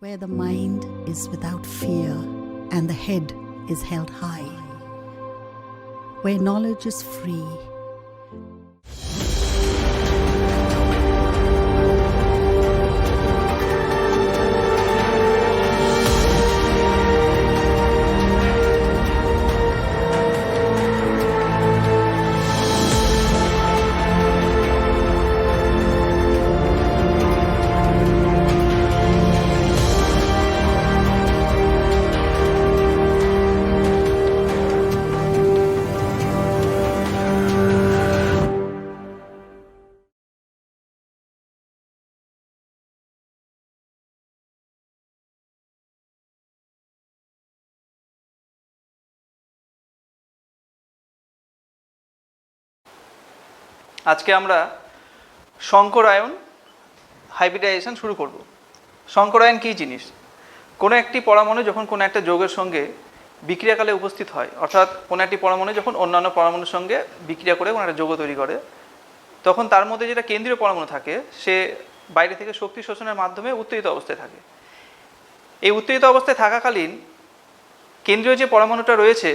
where the mind is without fear and the head is held high, where knowledge is free. আজকে আমরা সংকরায়ন hybridization শুরু করব। সংকরায়ন কী জিনিস? কোনো একটি পরমাণু যখন কোনো একটা যৌগের সঙ্গে বিক্রিয়াকালে উপস্থিত হয়, অর্থাৎ কোনো একটি পরমাণু যখন অন্যান্য পরমাণুর সঙ্গে বিক্রিয়া করে কোনো একটা যৌগ তৈরি করে, তখন তার মধ্যে যেটা কেন্দ্রীয় পরমাণু থাকে সে বাইরে থেকে শক্তি শোষণের মাধ্যমে উত্তেজিত অবস্থায় থাকে। এই উত্তেজিত অবস্থায় থাকাকালীন কেন্দ্রীয় যে পরমাণুটা রয়েছে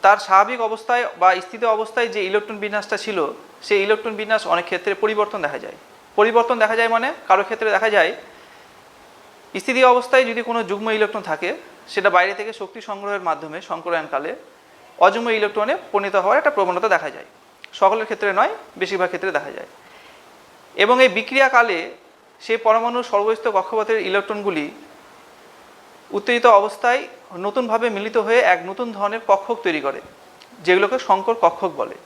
তার স্বাভাবিক অবস্থায় বা স্থিত অবস্থায় যে ইলেকট্রন বিন্যাসটা ছিল সেই ইলেকট্রন বিন্যাস অনেক ক্ষেত্রে পরিবর্তন দেখা যায়। পরিবর্তন দেখা যায় মানে কারো ক্ষেত্রে দেখা যায় স্থিতি অবস্থায় যদি কোনো যুগ্ম ইলেকট্রন থাকে সেটা বাইরে থেকে শক্তি সংগ্রহের মাধ্যমে সংকরায়নকালে অযুগ্ম ইলেকট্রনে পরিণত হওয়ার একটা প্রবণতা দেখা যায়। সকলের ক্ষেত্রে নয়, বেশিরভাগ ক্ষেত্রে দেখা যায়। এবং এই বিক্রিয়াকালে সেই পরমাণুর সর্বস্থ কক্ষপথের ইলেকট্রনগুলি উত্তেজিত অবস্থায় নতুনভাবে মিলিত হয়ে এক নতুন ধরনের কক্ষক তৈরি করে, যেগুলোকে সংকর কক্ষক বলে।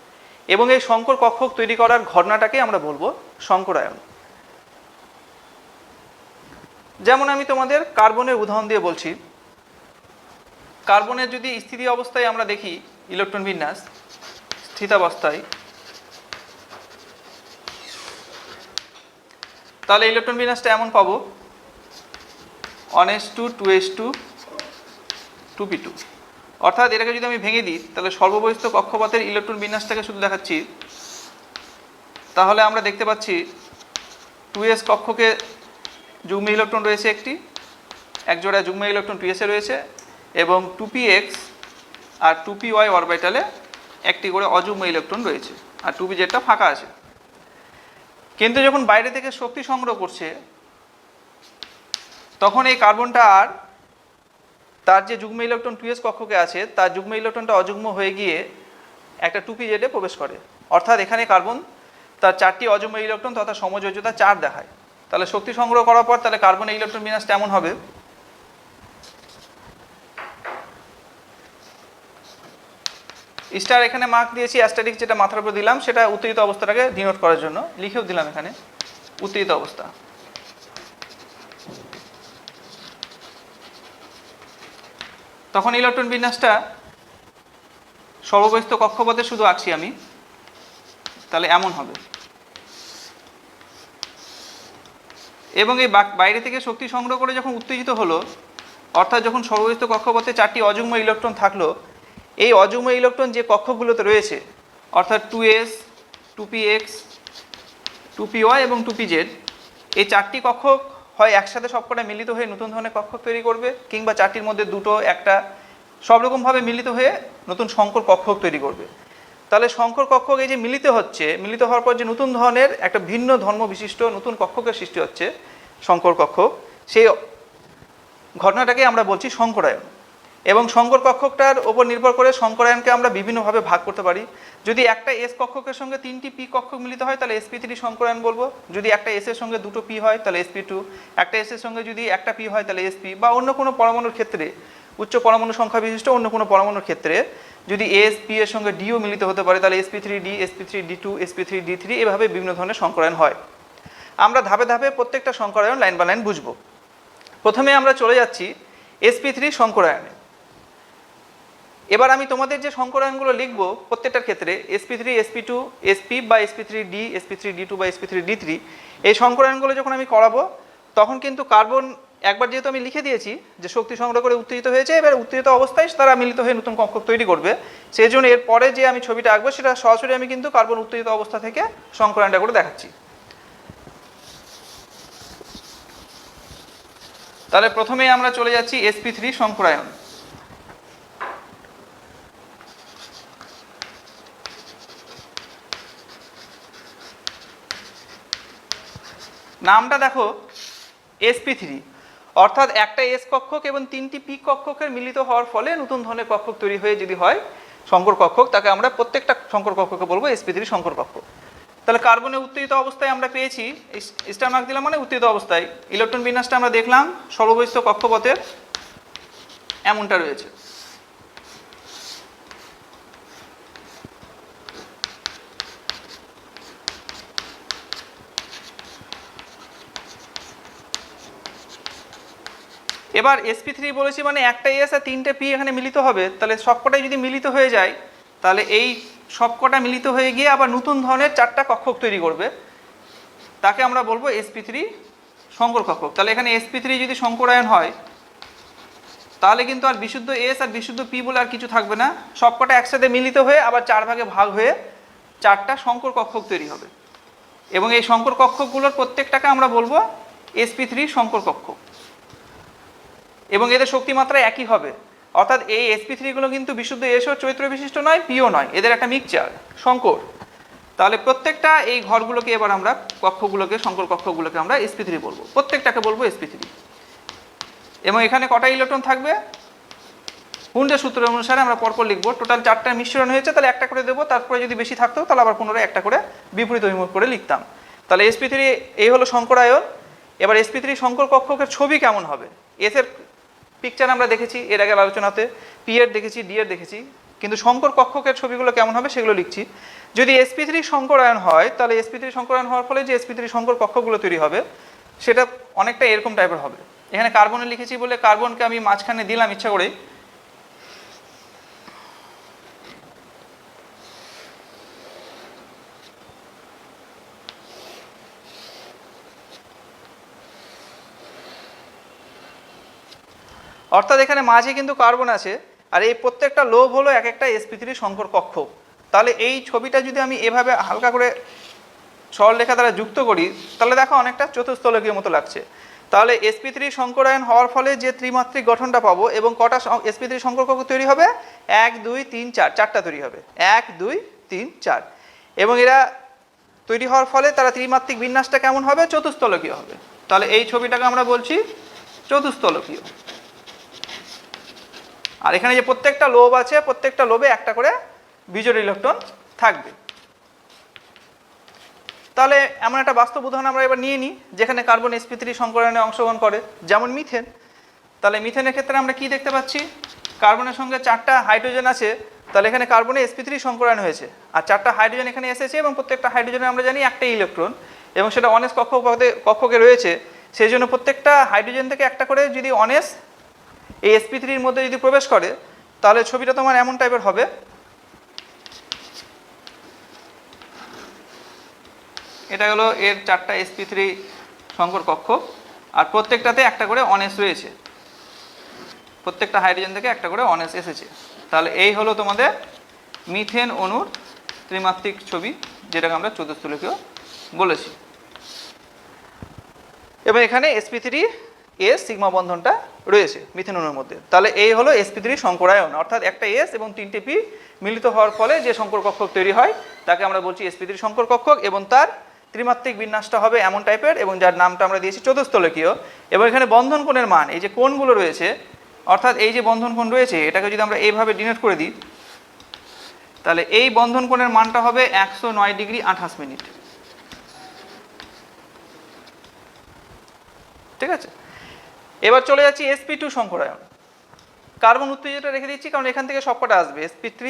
এবং এই সংকর কক্ষক তৈরি করার ঘটনাটাকে আমরা বলবো সংকরায়ন। যেমন আমি তোমাদের কার্বনের উদাহরণ দিয়ে বলছি। কার্বনের যদি স্থিতি অবস্থায় আমরা দেখি ইলেকট্রন বিন্যাস স্থিতাবস্থায়, তাহলে ইলেকট্রন বিন্যাসটা এমন পাবো 1s2 2s2 2p2। অর্থাৎ এটাকে যদি আমি ভেঙে দিই তাহলে সর্ববহিস্থ কক্ষপথের ইলেকট্রন বিন্যাসটাকে শুধু দেখাচ্ছি, তাহলে আমরা দেখতে পাচ্ছি 2s কক্ষকে যুগ্ম ইলেকট্রন রয়েছে একটি, এক জোড়া যুগ্ম ইলেকট্রন 2s এ রয়েছে, এবং 2px আর 2py অরবিটালে একটি করে অযুগ্ম ইলেকট্রন রয়েছে, আর 2pzটা ফাঁকা আছে। কিন্তু যখন বাইরে থেকে শক্তি সংগ্রহ করছে তখন এই কার্বনটা আর তার যে যুগ্ম ইলেকট্রন 2s কক্ষকে আছে তার যুগ্ম ইলেকট্রনটা অযুগ্ম হয়ে গিয়ে একটা 2pz-এ প্রবেশ করে। অর্থাৎ এখানে কার্বন তার 4টি অযুগ্ম ইলেকট্রন তথা সমযোজ্যতা 4 দেখায়। তাহলে শক্তি সংগ্রহ করার পর তাহলে কার্বনের ইলেকট্রন বিন্যাসটা এমন হবে, স্টার এখানে মার্ক দিয়েছি, অ্যাস্টারিক যেটা মাথার উপর দিলাম সেটা উত্তেজিত অবস্থাটাকে ডিনোট করার জন্য, লিখেও দিলাম এখানে উত্তেজিত অবস্থা। তখন ইলেকট্রন বিন্যাসটা সর্ববহিস্থ কক্ষপথে শুধু আঁকছি আমি, তাহলে এমন হবে। এবং এই বাইরে থেকে শক্তি সংগ্রহ করে যখন উত্তেজিত হলো, অর্থাৎ যখন সর্ববহিস্থ কক্ষপথে 4টি অযুগ্ম ইলেকট্রন থাকলো, এই অযুগ্ম ইলেকট্রন যে কক্ষগুলোতে রয়েছে অর্থাৎ 2s 2px 2py এবং 2pz, এই 4টি কক্ষক হয় একসাথে সবকটা মিলিত হয়ে নতুন ধরনের কক্ষক তৈরি করবে, কিংবা 4টির মধ্যে দুটো একটা সব রকমভাবে মিলিত হয়ে নতুন সংকর কক্ষক তৈরি করবে। তাহলে সংকর কক্ষক এই যে মিলিত হচ্ছে, মিলিত হওয়ার পর যে নতুন ধরনের একটা ভিন্ন ধর্ম বিশিষ্ট নতুন কক্ষকের সৃষ্টি হচ্ছে সংকর কক্ষক, সেই ঘটনাটাকে আমরা বলছি সংকরায়ন। এবং সংকর কক্ষকটার ওপর নির্ভর করে সংকরায়নকে আমরা বিভিন্নভাবে ভাগ করতে পারি। যদি একটা এস কক্ষকের সঙ্গে 3টি পি কক্ষক মিলিত হয় তাহলে sp3 সংকরায়ন বলবো। যদি একটা এস এর সঙ্গে দুটো পি হয় তাহলে sp2, একটা এস এর সঙ্গে যদি একটা পি হয় তাহলে sp, বা অন্য কোনো পরমাণুর ক্ষেত্রে উচ্চ পরমাণু সংখ্যা বিশিষ্ট অন্য কোনো পরমাণুর ক্ষেত্রে যদি এস পি এর সঙ্গে ডিও মিলিত হতে পারে তাহলে sp3d sp3d2 sp3d3, এভাবে বিভিন্ন ধরনের সংকরায়ন হয়। আমরা ধাপে ধাপে প্রত্যেকটা সংকরায়ন লাইন বাই লাইন বুঝবো। প্রথমে আমরা চলে যাচ্ছি sp3 সংকরায়নে। এবার আমি তোমাদের যে সংকরায়নগুলো লিখব প্রত্যেকটার ক্ষেত্রে sp3 sp2 sp বা sp3d sp3d2 বা sp3d3, এই সংকরায়নগুলো যখন আমি করাবো তখন কিন্তু কার্বন একবার যেহেতু আমি লিখে দিয়েছি যে শক্তি সংগ্রহ করে উত্তেজিত হয়েছে, এবার উত্তেজিত অবস্থায় তারা মিলিত হয়ে নতুন কক্ষক তৈরি করবে। সেই জন্য এর পরে যে আমি ছবিটা আঁকবো সেটা সরাসরি আমি কিন্তু কার্বন উত্তেজিত অবস্থা থেকে সংকরায়নটা করে দেখাচ্ছি। তাহলে প্রথমেই আমরা চলে যাচ্ছি sp3 সংকরায়ন। নামটা দেখো sp3, অর্থাৎ একটা এস কক্ষক এবং 3টি পি কক্ষকের মিলিত হওয়ার ফলে নতুন ধরনের কক্ষক তৈরি হয়ে যদি হয় সংকর কক্ষক, তাকে আমরা প্রত্যেকটা সংকর কক্ষকে বলবো sp3 সংকর কক্ষক। তাহলে কার্বনের উত্তেজিত অবস্থায় আমরা পেয়েছি, স্টার মার্ক দিলাম মানে উত্তেজিত অবস্থায়, ইলেকট্রন বিন্যাসটা আমরা দেখলাম সর্ববহিস্থ কক্ষপথের এমনটা রয়েছে। এবার sp3 বলেছি মানে একটা এস আর 3টে পি এখানে মিলিত হবে, তাহলে সবকটাই যদি মিলিত হয়ে যায় তাহলে এই সবকটা মিলিত হয়ে গিয়ে আবার নতুন ধরনের 4টা কক্ষক তৈরি করবে, তাকে আমরা বলবো sp3 সংকর কক্ষক। তাহলে এখানে sp3 যদি সংকরায়ন হয় তাহলে কিন্তু আর বিশুদ্ধ এস আর বিশুদ্ধ পি বলে আর কিছু থাকবে না, সবকটা একসাথে মিলিত হয়ে আবার 4 ভাগে ভাগ হয়ে 4টা সংকর কক্ষক তৈরি হবে, এবং এই সংকর কক্ষকগুলোর প্রত্যেকটাকে আমরা বলবো sp3 সংকর কক্ষক, এবং এদের শক্তিমাত্রা একই হবে। অর্থাৎ এই sp3 গুলো কিন্তু বিশুদ্ধ এসও চৈত্র বিশিষ্ট নয়, পিও নয়, এদের একটা মিক্সচার সংকর। তাহলে প্রত্যেকটা এই ঘরগুলোকে এবার আমরা কক্ষগুলোকে সংকর কক্ষগুলোকে আমরা sp3 বলবো, প্রত্যেকটাকে বলবো sp3। এবং এখানে কটা ইলেকট্রন থাকবে হুন্ডের সূত্র অনুসারে আমরা পরপর লিখবো। টোটাল 4টা মিশ্রণ হয়েছে, তাহলে একটা করে দেবো, তারপরে যদি বেশি থাকতো তাহলে আবার পুনরায় একটা করে বিপরীত অভিমুখ করে লিখতাম। তাহলে sp3 এই হলো সংকরায়ন। এবার sp3 সংকর কক্ষকের ছবি কেমন হবে? এস এর পিকচার আমরা দেখেছি এর আগের আলোচনাতে, পি এর দেখেছি, ডি এর দেখেছি, কিন্তু সংকর কক্ষকের ছবিগুলো কেমন হবে সেগুলো লিখছি। যদি sp3 সংকরায়ন হয় তাহলে sp3 সংকরায়ন হওয়ার ফলে যে sp3 সংকর কক্ষগুলো তৈরি হবে সেটা অনেকটা এরকম টাইপের হবে। এখানে কার্বনে লিখেছি বলে কার্বনকে আমি মাঝখানে দিলাম ইচ্ছা করেই। অর্থাৎ এখানে মাঝে কিন্তু কার্বন আছে, আর এই প্রত্যেকটা লোভ হলো এক একটা sp3 সংকর কক্ষক। তাহলে এই ছবিটা যদি আমি এভাবে হালকা করে সরলরেখা দ্বারা যুক্ত করি তাহলে দেখো অনেকটা চতুস্তলকীয় মতো লাগছে। তাহলে sp3 সংকরায়ন হওয়ার ফলে যে ত্রিমাত্রিক গঠনটা পাবো, এবং কটা sp3 সংকর কক্ষক তৈরি হবে? 1 2 3 4, 4টা তৈরি হবে, 1 2 3 4। এবং এরা তৈরি হওয়ার ফলে তারা ত্রিমাত্রিক বিন্যাসটা কেমন হবে? চতুস্তলকীয় হবে। তাহলে এই ছবিটাকে আমরা বলছি চতুস্তলকীয়। আর এখানে যে প্রত্যেকটা লোভ আছে, প্রত্যেকটা লোভে একটা করে বিজোড় ইলেকট্রন থাকবে। তাহলে এমন একটা বাস্তব উদাহরণ আমরা এবার নিয়ে নিই যেখানে কার্বন sp3 সংকরায়নে অংশগ্রহণ করে, যেমন মিথেন। তাহলে মিথেনের ক্ষেত্রে আমরা কি দেখতে পাচ্ছি? কার্বনের সঙ্গে 4টা হাইড্রোজেন আছে, তাহলে এখানে কার্বনে sp3 সংকরায়ন হয়েছে, আর 4টা হাইড্রোজেন এখানে এসেছে, এবং প্রত্যেকটা হাইড্রোজেনে আমরা জানি একটা ইলেকট্রন, এবং সেটা অনেস কক্ষকে রয়েছে। সেই জন্য প্রত্যেকটা হাইড্রোজেন থেকে একটা করে যদি অনেস এই sp3-র মধ্যে যদি প্রবেশ করে তাহলে ছবিটা তোমার এমন টাইপের হবে। এটা হলো এর 4টা sp3 সংকর কক্ষক, আর প্রত্যেকটাতে একটা করে অনেস রয়েছে, প্রত্যেকটা হাইড্রোজেন থেকে একটা করে অনেস এসেছে। তাহলে এই হলো তোমাদের মিথেন অণুর ত্রিমাত্রিক ছবি, যেটাকে আমরা চতুস্তলকীয় বলেছি। এবং এখানে sp3 এস সিগমা বন্ধনটা রয়েছে মিথেন অণুর মধ্যে। তাহলে এই হলো sp3 সংকরায়ন, অর্থাৎ একটা এস এবং 3টে পি মিলিত হওয়ার ফলে যে সংকর কক্ষক তৈরি হয় তাকে আমরা বলছি sp3 সংকর কক্ষক, এবং তার ত্রিমাত্রিক বিন্যাসটা হবে এমন টাইপের, এবং যার নামটা আমরা দিয়েছি চতুস্তলকীয়। এবং এখানে বন্ধন কোণের মান, এই যে কোণগুলো রয়েছে, অর্থাৎ এই যে বন্ধন কোণ রয়েছে এটাকে যদি আমরা এইভাবে ডিনোট করে দিই তাহলে এই বন্ধন কোণের মানটা হবে 109 ডিগ্রি 28 মিনিট। ঠিক আছে, এবার চলে যাচ্ছি sp2 সংকরায়ন। কার্বন উত্তেজিতটা রেখে দিচ্ছি কারণ এখান থেকে সবকটা আসবে, sp3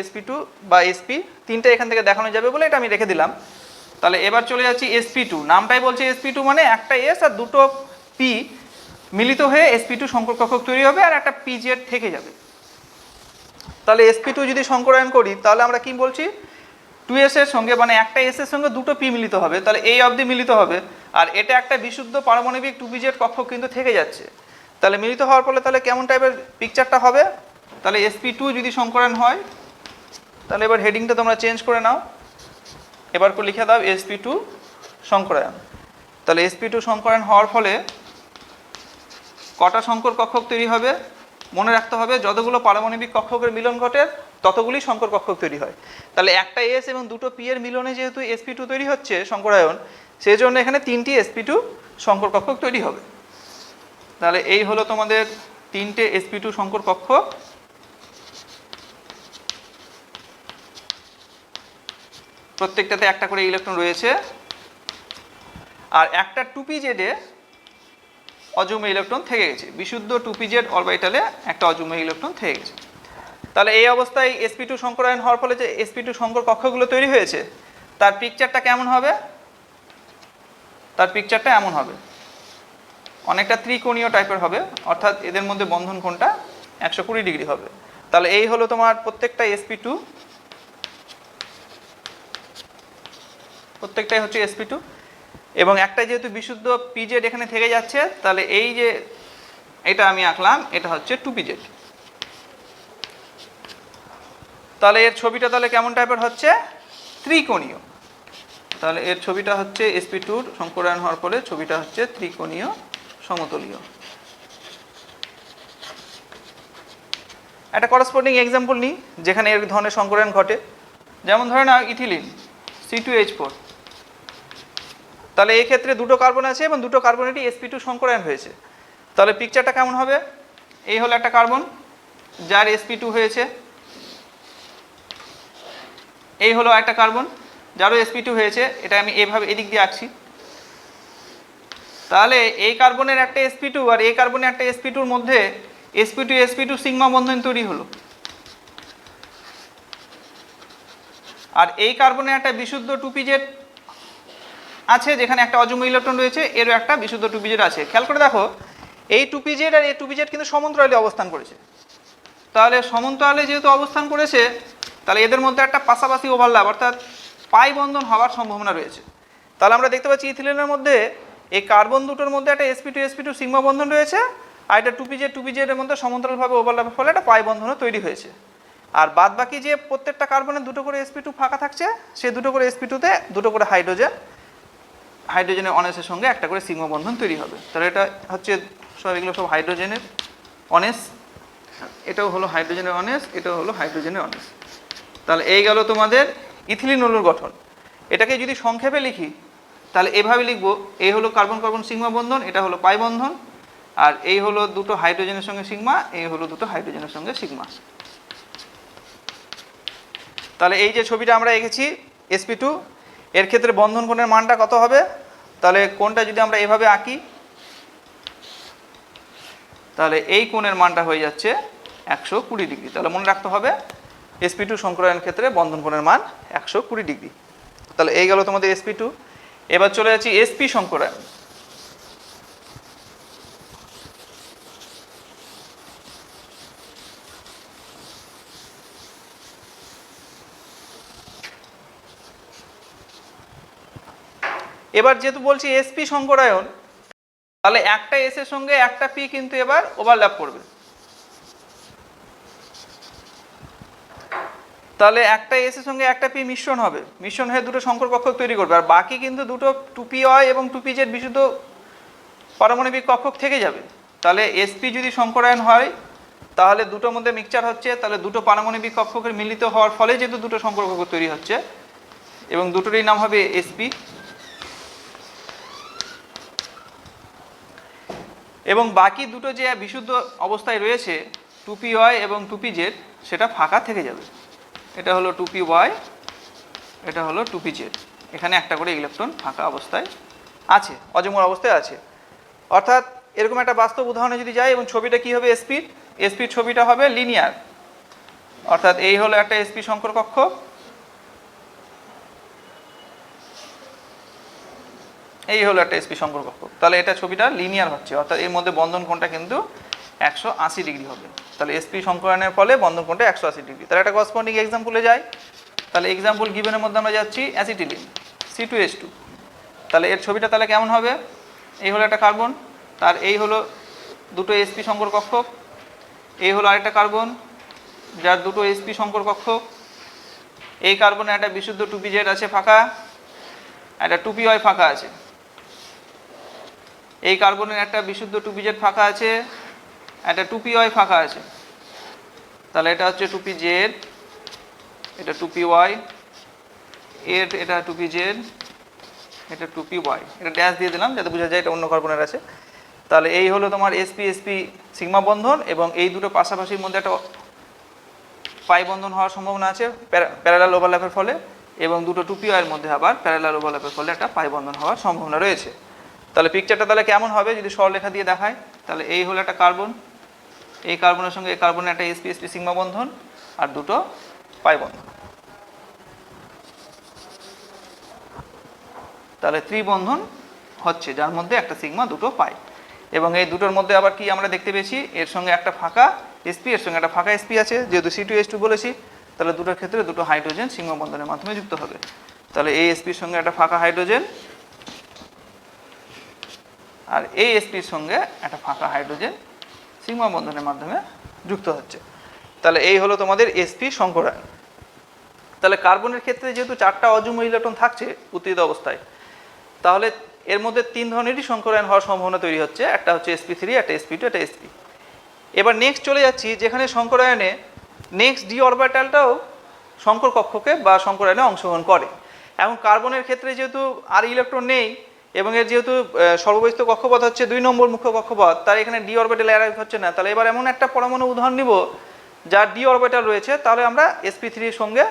sp2 বা sp তিনটা এখান থেকে দেখানো যাবে বলে এটা আমি রেখে দিলাম। তাহলে এবার চলে যাচ্ছি sp2, নামটাই বলছে sp2 মানে একটা s আর দুটো p মিলিত হয়ে sp2 সংকর কক্ষক তৈরি হবে, আর একটা pz থেকে যাবে। তাহলে sp2 যদি সংকরায়ন করি তাহলে আমরা কি বলছি? 2s এর সঙ্গে, মানে একটা s এর সঙ্গে দুটো p মিলিত হবে, তাহলে এই অবধি মিলিত হবে, আর এটা একটা বিশুদ্ধ পারমাণবিক 2pz কক্ষক কিন্তু থেকে যাচ্ছে। তাহলে মিলিত হওয়ার ফলে তাহলে কেমন টাইপের পিকচারটা হবে? তাহলে sp2 যদি সংকরায়ন হয় তাহলে এবার হেডিংটা তোমরা চেঞ্জ করে নাও, এবার লিখে দাও sp2 সংকরায়ন। তাহলে sp2 সংকরায়ন হওয়ার ফলে কটা সংকর কক্ষক তৈরি হবে? মনে রাখতে হবে যতগুলো পারমাণবিক কক্ষকের মিলন ঘটে ততগুলি সংকর কক্ষক তৈরি হয়। তাহলে একটা এস এবং দুটো পি এর মিলনে যেহেতু sp2 তৈরি হচ্ছে সংকরায়ন, সেই জন্য এখানে 3টি sp2 সংকর কক্ষক তৈরি হবে। তাহলে এই হলো তোমাদের 3টে sp2 সংকর কক্ষক। প্রত্যেকটাতে একটা করে ইলেকট্রন রয়েছে, আর একটা 2pz এ অযুগ্ম ইলেকট্রন থেকে গেছে। বিশুদ্ধ 2pz অরবিটালে একটা অযুগ্ম ইলেকট্রন থেকে গেছে। তাহলে এই অবস্থায় sp2 সংকরায়ন হওয়ার ফলে যে sp2 সংকর কক্ষগুলো তৈরি হয়েছে তার পিকচারটা কেমন হবে? তার পিকচারটা এমন হবে, অনেকটা ত্রিকোণীয় টাইপের হবে, অর্থাৎ এদের মধ্যে বন্ধন কোণটা 120 ডিগ্রি হবে। তাহলে এই হলো তোমার প্রত্যেকটা sp2, প্রত্যেকটাই হচ্ছে sp2, এবং একটা যেহেতু বিশুদ্ধ pz এখানে থেকে যাচ্ছে, তাহলে এই যে এটা আমি আঁকলাম এটা হচ্ছে 2pz। তাহলে এর ছবিটা তাহলে কেমন টাইপের হচ্ছে? ত্রিকোণীয়। তাহলে এর ছবিটা হচ্ছে sp2 সংকরায়ন হওয়ার ফলে ছবিটা হচ্ছে ত্রিকোণীয় সমতলীয়। একটা করসপন্ডিং এক্সাম্পল নিই যেখানে এর ধরনের সংকরায়ন ঘটে। যেমন ধরে নাও ইথিলিন C2H4। তাহলে এই ক্ষেত্রে দুটো কার্বন আছে এবং দুটো কার্বনেরই sp2 সংকরায়ন হয়েছে। তাহলে পিকচারটা কেমন হবে? এই হলো একটা কার্বন যার sp2 হয়েছে, এই হলো একটা কার্বন যারও sp2 হয়েছে। এটা আমি এইভাবে এদিক দিয়ে আঁকছি। তাহলে এই কার্বনের একটা sp2 আর এই কার্বনের একটা sp2-র মধ্যে sp2 সিগমা বন্ধন তৈরি হলো। আর এই কার্বনের একটা বিশুদ্ধ 2pz আছে যেখানে একটা অযুগ্ম ইলেকট্রন রয়েছে, এরও একটা বিশুদ্ধ 2pz আছে। খেয়াল করে দেখো এই 2pz আর এই 2pz কিন্তু সমান্তরালে অবস্থান করেছে। তাহলে সমান্তরালে যেহেতু অবস্থান করেছে তাহলে এদের মধ্যে একটা পাশাপাশি ওভারল্যাপ অর্থাৎ পাই বন্ধন হওয়ার সম্ভাবনা রয়েছে। তাহলে আমরা দেখতে পাচ্ছি ইথিলিনের মধ্যে এই কার্বন দুটোর মধ্যে একটা sp2 সিগমা বন্ধন রয়েছে, আর এটা 2pz এর মধ্যে সমান্তরালভাবে ওভারল্যাপের ফলে একটা পাই বন্ধনও তৈরি হয়েছে। আর বাদ বাকি যে প্রত্যেকটা কার্বনের দুটো করে sp2 ফাঁকা থাকছে, সেই দুটো করে sp2-তে দুটো করে হাইড্রোজেনের অনেসের সঙ্গে একটা করে সিগমা বন্ধন তৈরি হবে। তাহলে এটা হচ্ছে সব এগুলো সব হাইড্রোজেনের অনেস, এটাও হলো হাইড্রোজেনের অনেস, এটাও হলো হাইড্রোজেনের অনেস। তাহলে এই গেল তোমাদের ইথিলিন অণুর গঠন। এটাকে যদি সংক্ষেপে লিখি তাহলে এভাবে লিখবো, এই হলো কার্বন কার্বন সিগমা বন্ধন, এটা হলো পাই বন্ধন, আর এই হলো দুটো হাইড্রোজেনের সঙ্গে সিগমা, এই হলো দুটো হাইড্রোজেনের সঙ্গে সিগমা। তাহলে এই যে ছবিটা আমরা এঁকেছি sp2, এর ক্ষেত্রে বন্ধন কোণের মানটা কত হবে? তাহলে কোণটা যদি আমরা এভাবে আঁকি তাহলে এই কোণের মানটা হয়ে যাচ্ছে 120 ডিগ্রি। তাহলে মনে রাখতে হবে sp2 সংকরায়ন ক্ষেত্রে বন্ধন কোণের মান 120 ডিগ্রি। তাহলে এই গেল তোমাদের sp2। এবার চলে যাচ্ছি sp সংকরায়ন। এবার যেহেতু বলছি sp সংকরায়ন, তাহলে একটা s এর সঙ্গে একটা p কিন্তু এবার ওভারল্যাপ করবে। তাহলে একটা s এর সঙ্গে একটা p মিশ্রণ হবে, মিশ্রণ হয়ে দুটো সংকর কক্ষক তৈরি করবে, আর বাকি কিন্তু দুটো 2py এবং 2pz বিশুদ্ধ পারমাণবিক কক্ষক থেকে যাবে। তাহলে sp যদি সংকরায়ন হয় তাহলে দুটোর মধ্যে মিক্সচার হচ্ছে, তাহলে দুটো পারমাণবিক কক্ষকের মিলিত হওয়ার ফলে যেহেতু দুটো সংকর কক্ষক তৈরি হচ্ছে এবং দুটোরই নাম হবে sp। এবং বাকি দুটো যে বিশুদ্ধ অবস্থায় রয়েছে 2py এবং 2pz সেটা ফাঁকা থেকে যাবে। এটা হলো 2py, এটা হলো 2pz, এখানে একটা করে ইলেকট্রন ফাঁকা অবস্থায় আছে, অযুগ্ম অবস্থায় আছে। অর্থাৎ এরকম একটা বাস্তব উদাহরণে যদি যাই এবং ছবিটা কি হবে sp ছবিটা হবে লিনিয়ার, অর্থাৎ এই হলো একটা sp সংকর কক্ষ, এই হলো একটা sp সংকর কক্ষ। তাহলে এটা ছবিটা লিনিয়ার হচ্ছে, অর্থাৎ এর মধ্যে বন্ধন কোণটা কিন্তু 180 ডিগ্রি হবে। তাহলে sp সংকরায়নের ফলে বন্ধন কোণটা 180 ডিগ্রি। তাহলে একটা করসপন্ডিং এক্সাম্পলে যাই। তাহলে এক্সাম্পল গিভেনের মধ্যে আমরা যাচ্ছি অ্যাসিটিলিন C2H2। তাহলে এর ছবিটা তাহলে কেমন হবে? এই হলো একটা কার্বন, তার এই হলো দুটো sp সংকর কক্ষক, এই হলো আরেকটা কার্বন যার দুটো sp সংকর কক্ষক, এই কার্বনে একটা বিশুদ্ধ 2pz আছে ফাঁকা, একটা 2py ফাঁকা আছে। এই কার্বনের একটা বিশুদ্ধ 2pz ফাঁকা আছে, একটা 2py ফাঁকা আছে। তাহলে এটা হচ্ছে 2pz, এটা 2py, এটা 2pz, এটা 2py, এটা ড্যাশ দিয়ে দিলাম যাতে বোঝা যায় এটা অন্য কার্বনের আছে। তাহলে এই হলো তোমার sp sp সিগমা বন্ধন, এবং এই দুটো পাশাপাশির মধ্যে একটা পাই বন্ধন হওয়ার সম্ভাবনা আছে প্যারালাল ওভারল্যাপের ফলে, এবং দুটো 2py এর মধ্যে আবার প্যারালাল ওভারল্যাপের ফলে একটা পাই বন্ধন হওয়ার সম্ভাবনা রয়েছে। তাহলে পিকচারটা তাহলে কেমন হবে যদি সরলরেখা দিয়ে দেখায়? তাহলে এই হলো একটা কার্বন, এই কার্বনের সঙ্গে এই কার্বনের একটা sp sp সিগমা বন্ধন আর দুটো পাই বন্ধন। তাহলে ত্রিবন্ধন হচ্ছে যার মধ্যে একটা সিগমা দুটো পাই, এবং এই দুটোর মধ্যে আবার কি আমরা দেখতে পেয়েছি, এর সঙ্গে একটা ফাঁকা sp, এর সঙ্গে একটা ফাঁকা sp আছে, যেহেতু C2H2 বলেছি তাহলে দুটোর ক্ষেত্রে দুটো হাইড্রোজেন সিগমা বন্ধনের মাধ্যমে যুক্ত হবে। তাহলে এই sp এর সঙ্গে একটা ফাঁকা হাইড্রোজেন আর এই sp এর সঙ্গে একটা ফাঁকা হাইড্রোজেন সিগমা বন্ধনের মাধ্যমে যুক্ত হচ্ছে। তাহলে এই হলো তোমাদের sp সংকরায়ন। তাহলে কার্বনের ক্ষেত্রে যেহেতু 4টা অযুগ্ম ইলেকট্রন থাকছে উত্তেজিত অবস্থায়, তাহলে এর মধ্যে 3 ধরনেরই সংকরায়ন হওয়ার সম্ভাবনা তৈরি হচ্ছে, একটা হচ্ছে sp3, একটা sp2, একটা sp। এবার নেক্সট চলে যাচ্ছি যেখানে সংকরায়নে নেক্সট ডি অরবিটালটাও সংকর কক্ষকে বা সংকরায়নে অংশগ্রহণ করে। এখন কার্বনের ক্ষেত্রে যেহেতু আর ইলেকট্রন নেই এবং এর যেহেতু সর্ববহিস্থ কক্ষপথ হচ্ছে 2 নম্বর মুখ্য কক্ষপথ, তার এখানে ডি অরবিটাল অ্যারাইভ হচ্ছে না। তাহলে এবার এমন একটা পরমাণু উদাহরণ নিব যার ডি অরবিটাল রয়েছে, তাহলে আমরা sp3 এর সঙ্গে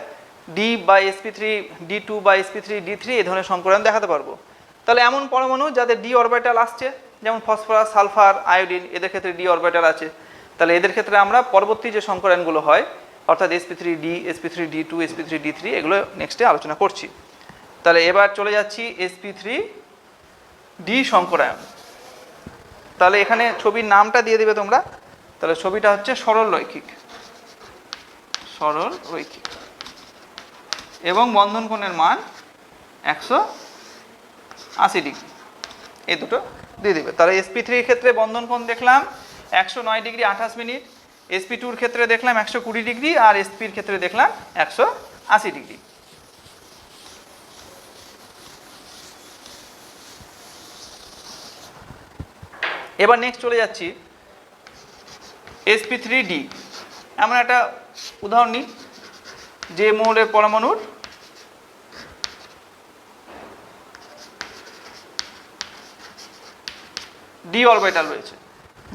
ডি বা sp3 d2 বা sp3 d3 এই ধরনের সংকরায়ন দেখাতে পারবো। তাহলে এমন পরমাণু যাদের ডি অরবিটাল আসছে, যেমন ফসফরাস, সালফার, আয়োডিন, এদের ক্ষেত্রে ডি অরবিটাল আছে, তাহলে এদের ক্ষেত্রে আমরা পরবর্তী যে সংকরায়নগুলো হয় অর্থাৎ sp3d, sp3d2, sp3d3 এগুলো নেক্সটে আলোচনা করছি। তাহলে এবার চলে যাচ্ছি sp3d সংকরায়ন। তাহলে এখানে ছবির নামটা দিয়ে দিবে তোমরা। তাহলে ছবিটা হচ্ছে সরল রৈখিক, সরল রৈখিক, এবং বন্ধন কোণের মান 180 ডিগ্রি, এই দুটো দিয়ে দিবে। তাহলে sp3 এর ক্ষেত্রে বন্ধন কোণ দেখলাম 109 ডিগ্রি 28 মিনিট, sp2 এর ক্ষেত্রে দেখলাম 120 ডিগ্রি, আর sp এর ক্ষেত্রে দেখলাম 180 ডিগ্রি। এবার নেক্সট চলে যাচ্ছি sp3d। এমন একটা উদাহরণ নিই যে মৌলের পরমাণুর ডি অরবিটাল রয়েছে,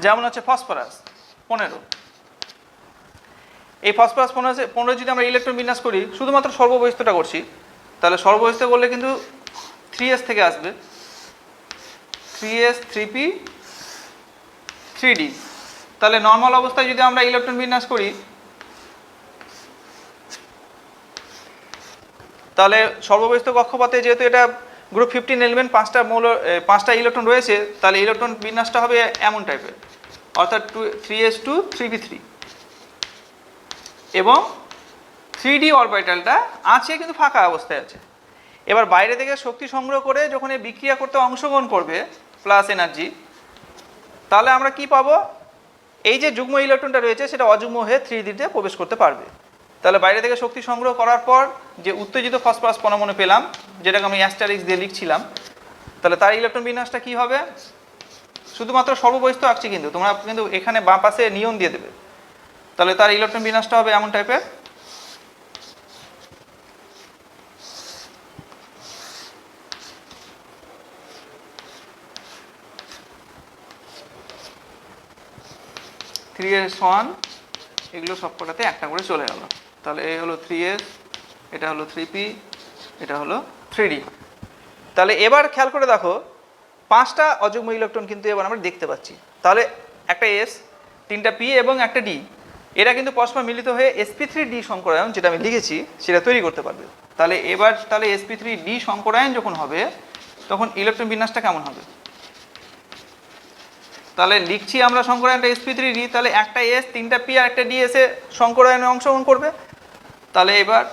যেমন হচ্ছে ফসফরাস 15। এই ফসফরাস 15 যদি আমরা ইলেকট্রন বিন্যাস করি, শুধুমাত্র সর্ববহিস্থটা করছি, তাহলে সর্ববহিস্থ করলে কিন্তু 3s থেকে আসবে, 3s 3p 3d। তাহলে নর্মাল অবস্থায় যদি আমরা ইলেকট্রন বিন্যাস করি, তাহলে সর্ববহিস্থ কক্ষপথে যেহেতু এটা গ্রুপ 15 এলিমেন্ট, 5টা ইলেকট্রন রয়েছে, তাহলে ইলেকট্রন বিন্যাসটা হবে এমন টাইপের, অর্থাৎ 3s2 3p3, এবং 3d অরবিটালটা আছে কিন্তু ফাঁকা অবস্থায় আছে। এবার বাইরে থেকে শক্তি সংগ্রহ করে যখন এই বিক্রিয়া করতে অংশগ্রহণ করবে প্লাস এনার্জি, তাহলে আমরা কি পাবো, এই যে যুগ্ম ইলেকট্রনটা রয়েছে সেটা অযুগ্ম হয়ে 3d-তে প্রবেশ করতে পারবে। তাহলে বাইরে থেকে শক্তি সংগ্রহ করার পর যে উত্তেজিত ফসফরাস পরমাণু পেলাম, যেটাকে আমি অ্যাস্টারিক্স দিয়ে লিখছিলাম, তাহলে তার ইলেকট্রন বিন্যাসটা কি হবে, শুধুমাত্র সর্ববহিস্থ আঁকছি কিন্তু তোমরা কিন্তু এখানে বাঁ পাশে নিয়ন দিয়ে দেবে। তাহলে তার ইলেকট্রন বিন্যাসটা হবে এমন টাইপের, থ্রি এস ওয়ান, এগুলো সবকটাতে একটা করে চলে গেল। তাহলে এই হলো 3s, এটা হলো 3p, এটা হলো 3d। তাহলে এবার খেয়াল করে দেখো 5টা অযুগ্ম ইলেকট্রন কিন্তু এবার আমরা দেখতে পাচ্ছি। তাহলে একটা s, 3টা p এবং একটা d, এরা কিন্তু পরস্পর মিলিত হয়ে sp3d সংকরায়ন, যেটা আমি লিখেছি সেটা তৈরি করতে পারবে। তাহলে এবার তাহলে sp3d সংকরায়ন যখন হবে তখন ইলেকট্রন বিন্যাসটা কেমন হবে? তাহলে লিখছি আমরা সংকরায়নটা sp3d, তাহলে একটা s, 3টা p আর একটা d এসে সংকরায়নে অংশগ্রহণ করবে। তাহলে এবার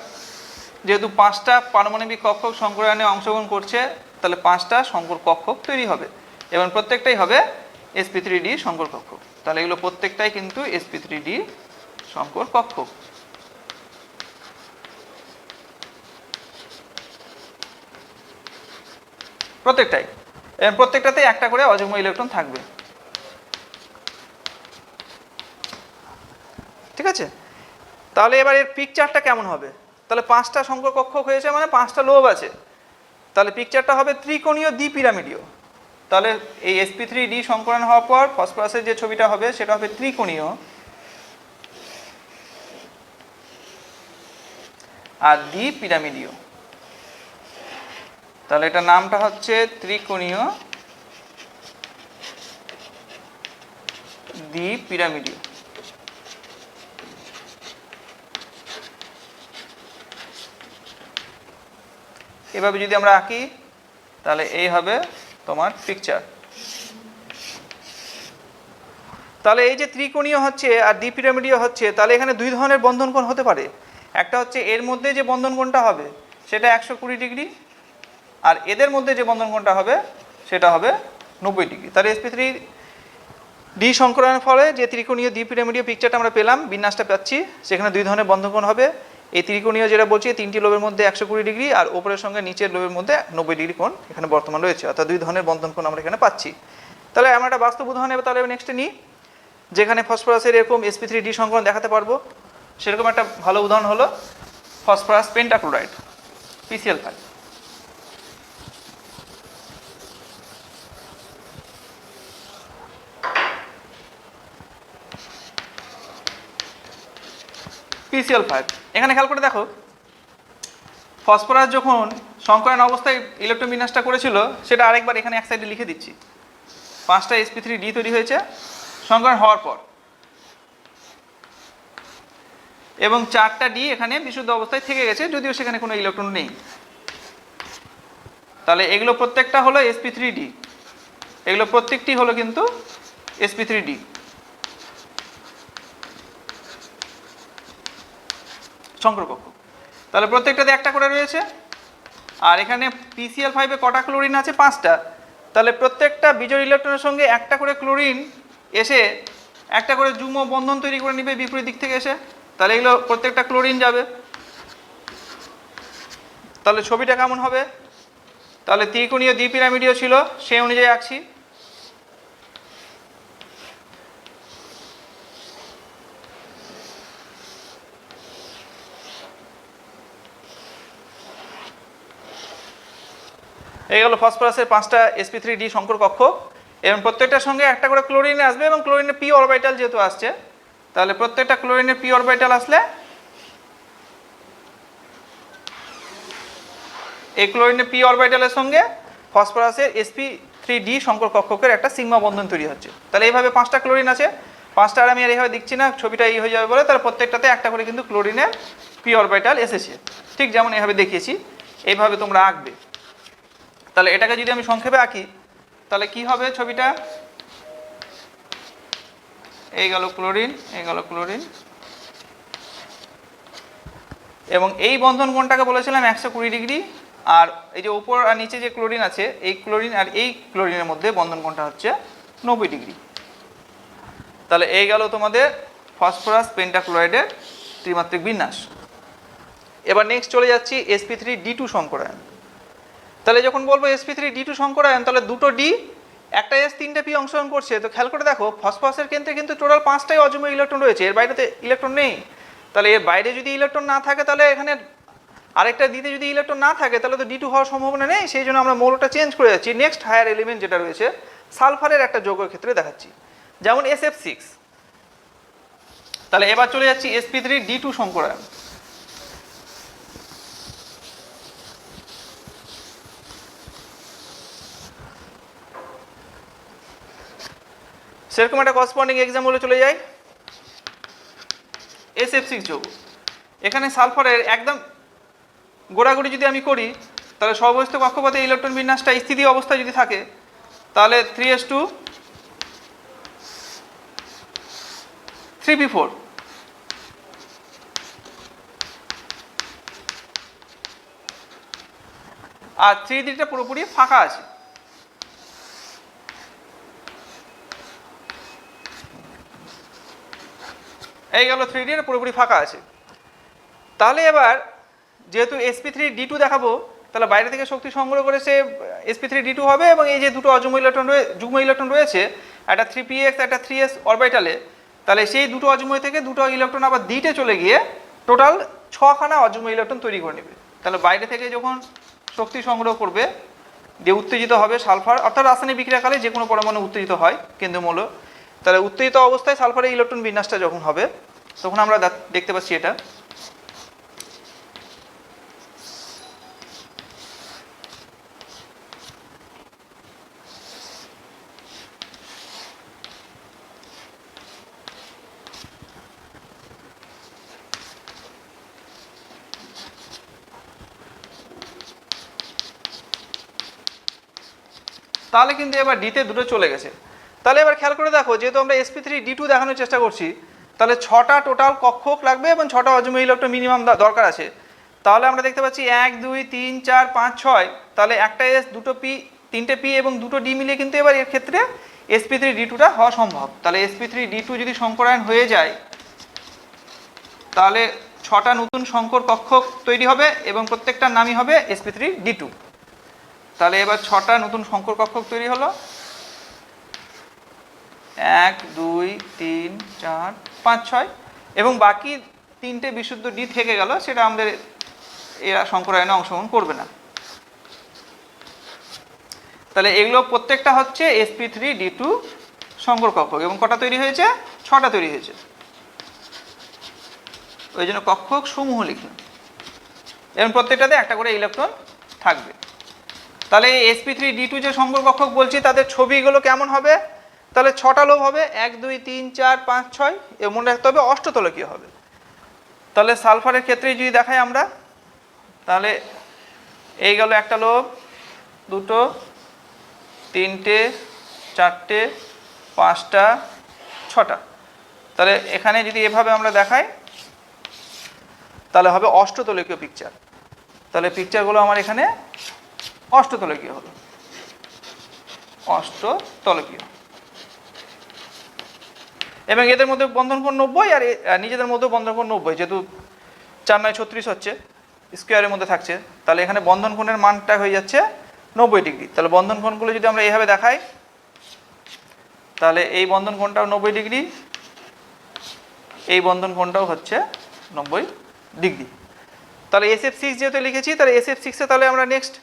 যেহেতু 5টা পারমাণবিক কক্ষক সংকরায়নে অংশগ্রহণ করছে, তাহলে 5টা সংকর কক্ষক তৈরি হবে এবং প্রত্যেকটাই হবে sp3d সংকর কক্ষক। তাহলে এগুলো প্রত্যেকটাই কিন্তু sp3d সংকর কক্ষক। প্রত্যেকটাই। এবং প্রত্যেকটাতে একটা করে অযুগ্ম ইলেকট্রন থাকবে। ঠিক আছে, তাহলে এবার এর পিকচারটা কেমন হবে? তাহলে 5টা সংখ্যক কক্ষক হয়েছে মানে 5টা লোব আছে, তাহলে পিকচারটা হবে ত্রিকোণীয় দ্বিপিরামিডীয়। তাহলে এই sp3d সংকরণ হওয়ার পর ফসফরাসের যে ছবিটা হবে সেটা হবে ত্রিকোণীয় আর দ্বিপিরামিডীয়। তাহলে এটা নামটা হচ্ছে ত্রিকোণীয় দ্বিপিরামিডীয়। এভাবে যদি আমরা আঁকি তাহলে এই হবে তোমার পিকচার। তাহলে এই যে ত্রিকোণীয় হচ্ছে আর দ্বিপিরামিডীয় হচ্ছে, তাহলে এখানে দুই ধরনের বন্ধন কোণ হতে পারে। একটা হচ্ছে এর মধ্যে যে বন্ধন কোণটা হবে সেটা 120 ডিগ্রি, আর এদের মধ্যে যে বন্ধন কোণটা হবে সেটা হবে 90 ডিগ্রি। তাহলে sp3d সংকরণের ফলে যে ত্রিকোণীয় দ্বিপিরামিডীয় পিকচারটা আমরা পেলাম, বিন্যাসটা পাচ্ছি, সেখানে দুই ধরনের বন্ধন কোণ হবে। এই ত্রিকোণীয় যেটা বলছি, 3টি লোবের মধ্যে 120 ডিগ্রি আর ওপরের সঙ্গে নিচের লোবের মধ্যে 90 ডিগ্রি কোণ এখানে বর্তমান রয়েছে, অর্থাৎ দুই ধরনের বন্ধন কোণ আমরা এখানে পাচ্ছি। তাহলে আমরা একটা বাস্তব উদাহরণ এবার তাহলে নেক্সটে নিই, যেখানে ফসফরাসের এরকম sp3d সংকরণ দেখাতে পারবো। সেরকম একটা ভালো উদাহরণ হলো ফসফরাস পেন্টাক্লোরাইড PCl5। PCl5 এখানে খেয়াল করে দেখো, ফসফরাস যখন সংকরণ অবস্থায় ইলেকট্রন বিন্যাসটা করেছিল সেটা আরেকবার এখানে এক সাইডে লিখে দিচ্ছি। 5টা sp3d তৈরি হয়েছে সংকরণ হওয়ার পর, এবং 4টা ডি এখানে বিশুদ্ধ অবস্থায় থেকে গেছে, যদিও সেখানে কোনো ইলেকট্রন নেই। তাহলে এগুলো প্রত্যেকটা হলো sp3d, এগুলো প্রত্যেকটি হলো কিন্তু sp3d। সংকর কক্ষ, তাহলে প্রত্যেকটাতে একটা করে রয়েছে। আর এখানে PCl5 এ কটা ক্লোরিন আছে? 5টা। তাহলে প্রত্যেকটা বিজোড় ইলেকট্রনের সঙ্গে একটা করে ক্লোরিন এসে একটা করে যুগ্ম বন্ধন তৈরি করে নেবে বিপরীত দিক থেকে এসে, তাহলে এগুলো প্রত্যেকটা ক্লোরিন যাবে। তাহলে ছবিটা কেমন হবে? তাহলে ত্রিকোণীয় দ্বিপিরামিডীয় ছিল, সেই অনুযায়ী আঁকছি। এই হলো ফসফরাসের 5টা sp3d সংকর কক্ষ, এবং প্রত্যেকটার সঙ্গে একটা করে ক্লোরিন আসবে, এবং ক্লোরিনের p অরবিটাল যেহেতু আসছে, তাহলে প্রত্যেকটা ক্লোরিনের p অরবিটাল আসলে এই ক্লোরিনের p অরবিটালের সঙ্গে ফসফরাসের sp3d সংকর কক্ষকের একটা সিগমা বন্ধন তৈরি হচ্ছে। তাহলে এইভাবে 5টা ক্লোরিন আছে, 5টা আর আমি আর এইভাবে দিচ্ছি না, ছবিটা এই হয়ে যাবে বলে, তাহলে প্রত্যেকটাতে একটা করে কিন্তু ক্লোরিনের p অরবিটাল এসেছে, ঠিক যেমন এইভাবে দেখিয়েছি। এইভাবে তোমরা আঁকবে। তাহলে এটাকে যদি আমি সংক্ষেপে আঁকি তাহলে কি হবে ছবিটা? এই গেল ক্লোরিন, এই গেল ক্লোরিন, এবং এই বন্ধন কোণটাকে বলেছিলাম 120 ডিগ্রি, আর এই যে উপর আর নিচে যে ক্লোরিন আছে, এই ক্লোরিন আর এই ক্লোরিনের মধ্যে বন্ধন কোণটা হচ্ছে 90 ডিগ্রি। তাহলে এই গেল তোমাদের ফসফরাস পেন্টাক্লোরাইডের ত্রিমাত্রিক বিন্যাস। এবার নেক্সট চলে যাচ্ছি sp3d2 সংকরায়ন। তাহলে যখন বলবো sp3d2 সংকরায়ন, তাহলে দুটো ডি, একটা এস, 3টে পি অংশগ্রহণ করছে। তো খেয়াল করে দেখো, ফসফরাসের কেন্দ্রে কিন্তু টোটাল 5টাই অযুগ্ম ইলেকট্রন রয়েছে, এর বাইরেতে ইলেকট্রন নেই। তাহলে এর বাইরে যদি ইলেকট্রন না থাকে, তাহলে এখানে আরেকটা দিতে যদি ইলেকট্রন না থাকে, তাহলে তো d2 হওয়ার সম্ভাবনা নেই। সেই জন্য আমরা মৌলটা চেঞ্জ করে যাচ্ছি, নেক্সট হায়ার এলিমেন্ট যেটা রয়েছে সালফারের একটা যৌগের ক্ষেত্রে দেখাচ্ছি, যেমন SF6। তাহলে এবার চলে যাচ্ছি sp3d2 সংকরায়ন। সেরকম একটা করসপন্ডিং এক্সাম্পলে চলে যাই, SF6 যৌগ। এখানে সালফারের একদম গোড়াগড়ি যদি আমি করি, তাহলে সর্বস্থ কক্ষপথে ইলেকট্রন বিন্যাসটা স্থিতি অবস্থায় যদি থাকে, তাহলে 3s2 3p4। আর 3d-টা পুরোপুরি ফাঁকা আছে। এই গেল 3d, পুরোপুরি ফাঁকা আছে। তাহলে এবার যেহেতু sp3d2 দেখাবো, তাহলে বাইরে থেকে শক্তি সংগ্রহ করে সে sp3d2 হবে, এবং এই যে দুটো অযুগ্ম ইলেকট্রন যুগ্ম ইলেকট্রন রয়েছে একটা 3px একটা 3s অরবিটালে, তাহলে সেই দুটো অযুগ্ম থেকে দুটো ইলেকট্রন আবার দ্বিতে চলে গিয়ে টোটাল 6খানা অযুগ্ম ইলেকট্রন তৈরি করে নেবে। তাহলে বাইরে থেকে যখন শক্তি সংগ্রহ করবে দিয়ে উত্তেজিত হবে সালফার, অর্থাৎ রাসায়নিক বিক্রিয়াকালে যে কোনো পরমাণু উত্তেজিত হয় কেন্দ্রমূল, তাহলে উত্তেজিত অবস্থায় সালফারের ইলেকট্রন বিন্যাসটা যখন হবে তখন আমরা দেখতে পাচ্ছি এটা। তাহলে কিন্তু এবার ডিতে দুটো চলে গেছে। তাহলে এবার খেয়াল করে দেখো, যেহেতু আমরা sp3d2 দেখানোর চেষ্টা করছি, তাহলে 6টা টোটাল কক্ষক লাগবে এবং 6টা অযুগ্ম ইলেকট্রন মিনিমাম দরকার আছে। তাহলে আমরা দেখতে পাচ্ছি 1 2 3 4 5 6, তাহলে একটা s দুটো p তিনটে p এবং দুটো d মিলিয়ে কিন্তু এবার এর ক্ষেত্রে sp3d2টা হওয়া সম্ভব। তাহলে sp3d2 যদি সংকরায়ন হয়ে যায় তাহলে 6টা নতুন সংকর কক্ষক তৈরি হবে এবং প্রত্যেকটার নামই হবে sp3d2। তাহলে এবার 6টা নতুন সংকর কক্ষক তৈরি হলো, 1 2 3 4 5 6, এবং বাকি তিনটে বিশুদ্ধ ডি থেকে গেল, সেটা আমাদের এরা সংকরায়নে অংশগ্রহণ করবে না। তাহলে এগুলো প্রত্যেকটা হচ্ছে sp3d2 সংকর কক্ষক, এবং কটা তৈরি হয়েছে? 6টা তৈরি হয়েছে। ওই জন্য কক্ষক সমূহ লিখলাম, এবং প্রত্যেকটাতে একটা করে ইলেকট্রন থাকবে। তাহলে sp3d2 যে সংকর কক্ষক বলছি তাদের ছবিগুলো কেমন হবে? তাহলে 6টা লোভ হবে, 1 2 3 4 5 6, এবং মনে রাখতে হবে অষ্টতলকীয় হবে। তাহলে সালফারের ক্ষেত্রে যদি দেখাই আমরা, তাহলে এই গেল একটা লোভ, দুটো, তিনটে, চারটে, পাঁচটা, 6টা। তাহলে এখানে যদি এভাবে আমরা দেখাই তাহলে হবে অষ্টতলকীয় পিকচার। তাহলে পিকচারগুলো আমার এখানে অষ্টতলকীয় হলো, অষ্টতলকীয়, এবং এদের মধ্যে বন্ধন কোণ 90 আর নিজেদের মধ্যে বন্ধন কোণ 90, যেহেতু 4 9 36 হচ্ছে স্কোয়ারের মধ্যে থাকছে, তাহলে এখানে বন্ধন কোণের মানটা হয়ে যাচ্ছে 90 ডিগ্রি। তাহলে বন্ধন কোণগুলো যদি আমরা এইভাবে দেখাই তাহলে এই বন্ধন কোণটাও 90 ডিগ্রি, এই বন্ধন কোণটাও হচ্ছে 90 ডিগ্রি। তাহলে SF6 যেহেতু লিখেছি, তাহলে SF6-এ তাহলে আমরা নেক্সট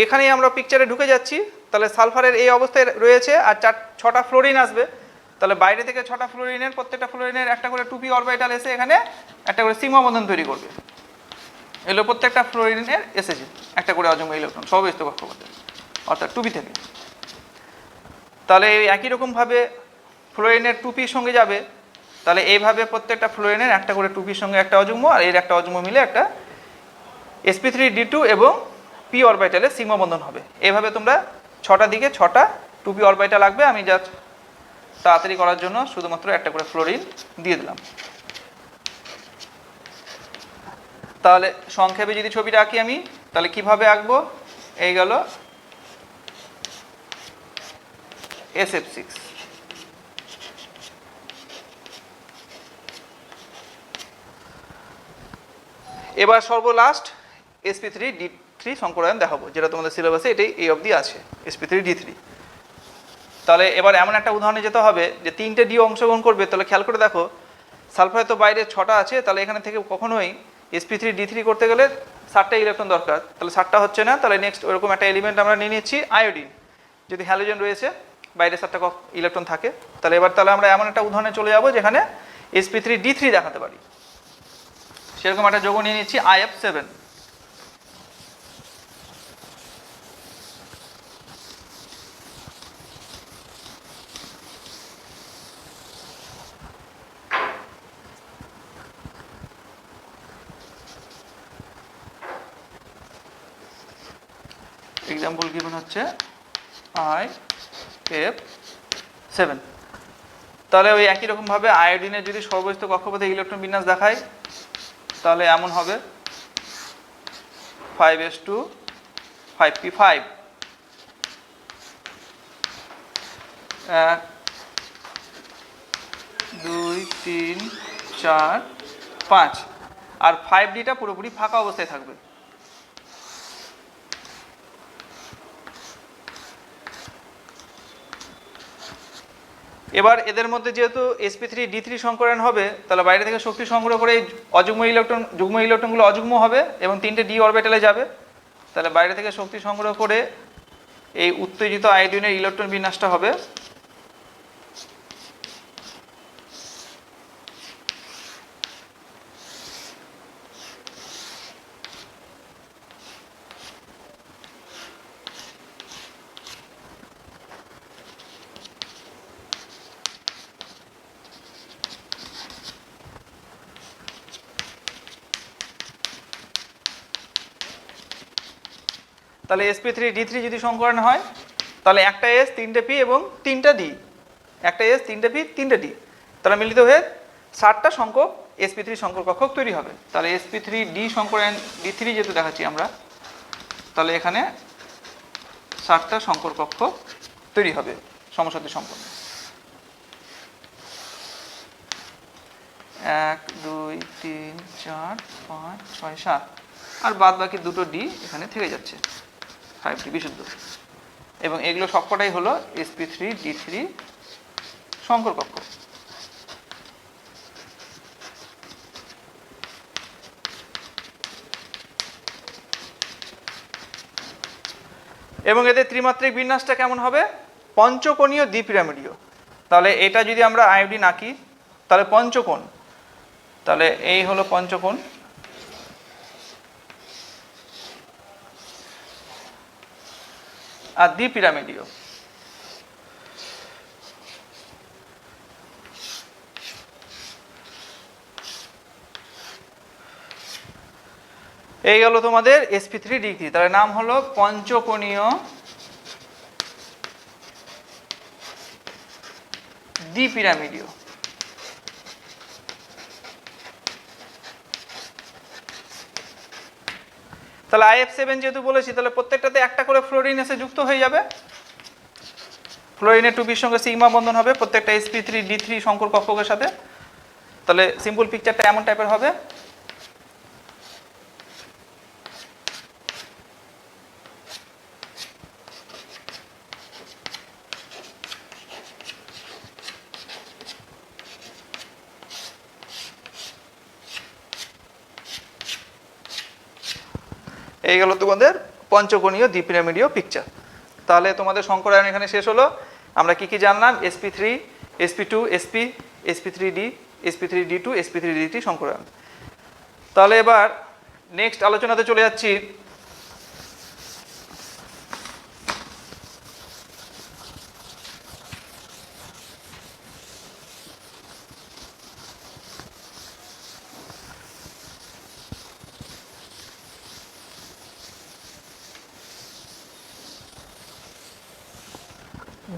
এখানেই আমরা পিকচারে ঢুকে যাচ্ছি। তাহলে সালফারের এই অবস্থায় রয়েছে, আর 6টা ফ্লোরিন আসবে। তাহলে বাইরে থেকে 6টা ফ্লোরিনের, প্রত্যেকটা ফ্লোরিনের একটা করে 2p অরবিটাল এসে এখানে একটা করে সিগমা বন্ধন তৈরি করবে। এগুলো প্রত্যেকটা ফ্লোরিনের এসেছে একটা করে অযুগ্ম ইলেকট্রন সহব্যস্ত কক্ষপথে, অর্থাৎ 2p থেকে। তাহলে এই একই রকমভাবে ফ্লোরিনের 2pর সঙ্গে যাবে, তাহলে এইভাবে প্রত্যেকটা ফ্লোরিনের একটা করে 2pর সঙ্গে একটা অযুগ্ম আর এর একটা অযুগ্ম মিলে একটা sp3d2 এবং p অরবিটালে সিগমা বন্ধন হবে। এইভাবে তোমরা 6টা দিকে 6টা 2p অরবিটাল লাগবে। আমি জাস্ট তাড়াতাড়ি করার জন্য শুধুমাত্র একটা করে ফ্লোরিন দিয়ে দিলাম। তাহলে সংক্ষেপে যদি ছবিটা আঁকি আমি, তাহলে কিভাবে আঁকবো? এই গেল SF6, এবার সর্বলাস্ট sp3d3 সংকরায়ন দেখাবো, যেটা তোমাদের সিলেবাসে এটাই এই অবধি আছে, sp3d3। তাহলে এবার এমন একটা উদাহরণে যেতে হবে যে 3টে ডি অংশগ্রহণ করবে। তাহলে খেয়াল করে দেখো, সালফারে তো বাইরে 6টা আছে, তাহলে এখানে থেকে কখনোই sp3d3 করতে গেলে 7টা ইলেকট্রন দরকার। তাহলে 7টা হচ্ছে না, তাহলে নেক্সট ওরকম একটা এলিমেন্ট আমরা নিয়ে নিচ্ছি আয়োডিন। যদি হ্যালোজেন রয়েছে, বাইরে 7টা ইলেকট্রন থাকে, তাহলে এবার তাহলে আমরা এমন একটা উদাহরণে চলে যাব যেখানে sp3d3 দেখাতে পারি। সেরকম একটা যৌগ নিয়ে নিচ্ছি IF7। এক্সাম্পল গিভেন হচ্ছে IF7। তাহলে ওই একই রকমভাবে আয়োডিনের যদি সর্বস্থ কক্ষপথে ইলেকট্রন বিন্যাস দেখায় তাহলে এমন হবে 5s2 5p5, 1 2 3 4 5, আর 5dটা পুরোপুরি ফাঁকা অবস্থায় থাকবে। এবার এদের মধ্যে যেহেতু sp3d3 সংকরায়ন হবে, তাহলে বাইরে থেকে শক্তি সংগ্রহ করে অযুগ্ম ইলেকট্রন যুগ্ম ইলেকট্রনগুলো অযুগ্ম হবে এবং 3টে d অরবিটালে যাবে। তাহলে বাইরে থেকে শক্তি সংগ্রহ করে এই উত্তেজিত আয়োডিনের ইলেকট্রন বিন্যাসটা হবে। তাহলে sp3d3 যদি সংকরণ হয় তাহলে একটা s 3টে p এবং 3টা d, একটা s 3টে p 3টে d, তাহলে মিলিত হয়ে 7টা সংখ্যক sp3 সংকর কক্ষক তৈরি হবে। তাহলে sp3d সংকরায়ন d3 যেহেতু দেখাচ্ছি আমরা, তাহলে এখানে 7টা সংকর কক্ষক তৈরি হবে সমসাধ্য সম্পন্ন। 1 2 3 4 5 6 7 আর বাদ বাকি দুটো ডি এখানে থেকে যাচ্ছে 5D বিশুদ্ধ, এবং এগুলো সবকটাই হলো sp3d3 সংকর কক্ষ। এবং এদের ত্রিমাত্রিক বিন্যাসটা কেমন হবে? পঞ্চকোণীয় দ্বিপিরামিডীয়। তাহলে এটা যদি আমরা আয়োডিন আঁকি তাহলে পঞ্চকোণ, তাহলে এই হলো পঞ্চকোণ, আর দ্বিপিরামিডীয়। এই গেল তোমাদের sp3d3, তার নাম হলো পঞ্চকোণীয় দ্বিপিরামিডীয়। তাহলে IF7 যেহেতু বলেছি, তাহলে প্রত্যেকটাতে একটা করে ফ্লোরিন এসে যুক্ত হয়ে যাবে। ফ্লোরিনের 2p সঙ্গে সিগমা বন্ধন হবে প্রত্যেকটা sp3d3 সংকর কক্ষকের সাথে। তাহলে সিম্পল পিকচারটা এমন টাইপের হবে। এই গেল তোমাদের পঞ্চকোণীয় দ্বিপিরামিডীয় পিকচার। তাহলে তোমাদের সংকরায়ন এখানে শেষ হলো। আমরা কি কি জানলাম? sp3, sp2, sp, sp3d, sp3d2, sp3d3 সংকরায়ন। তাহলে এবার নেক্সট আলোচনাতে চলে যাচ্ছি।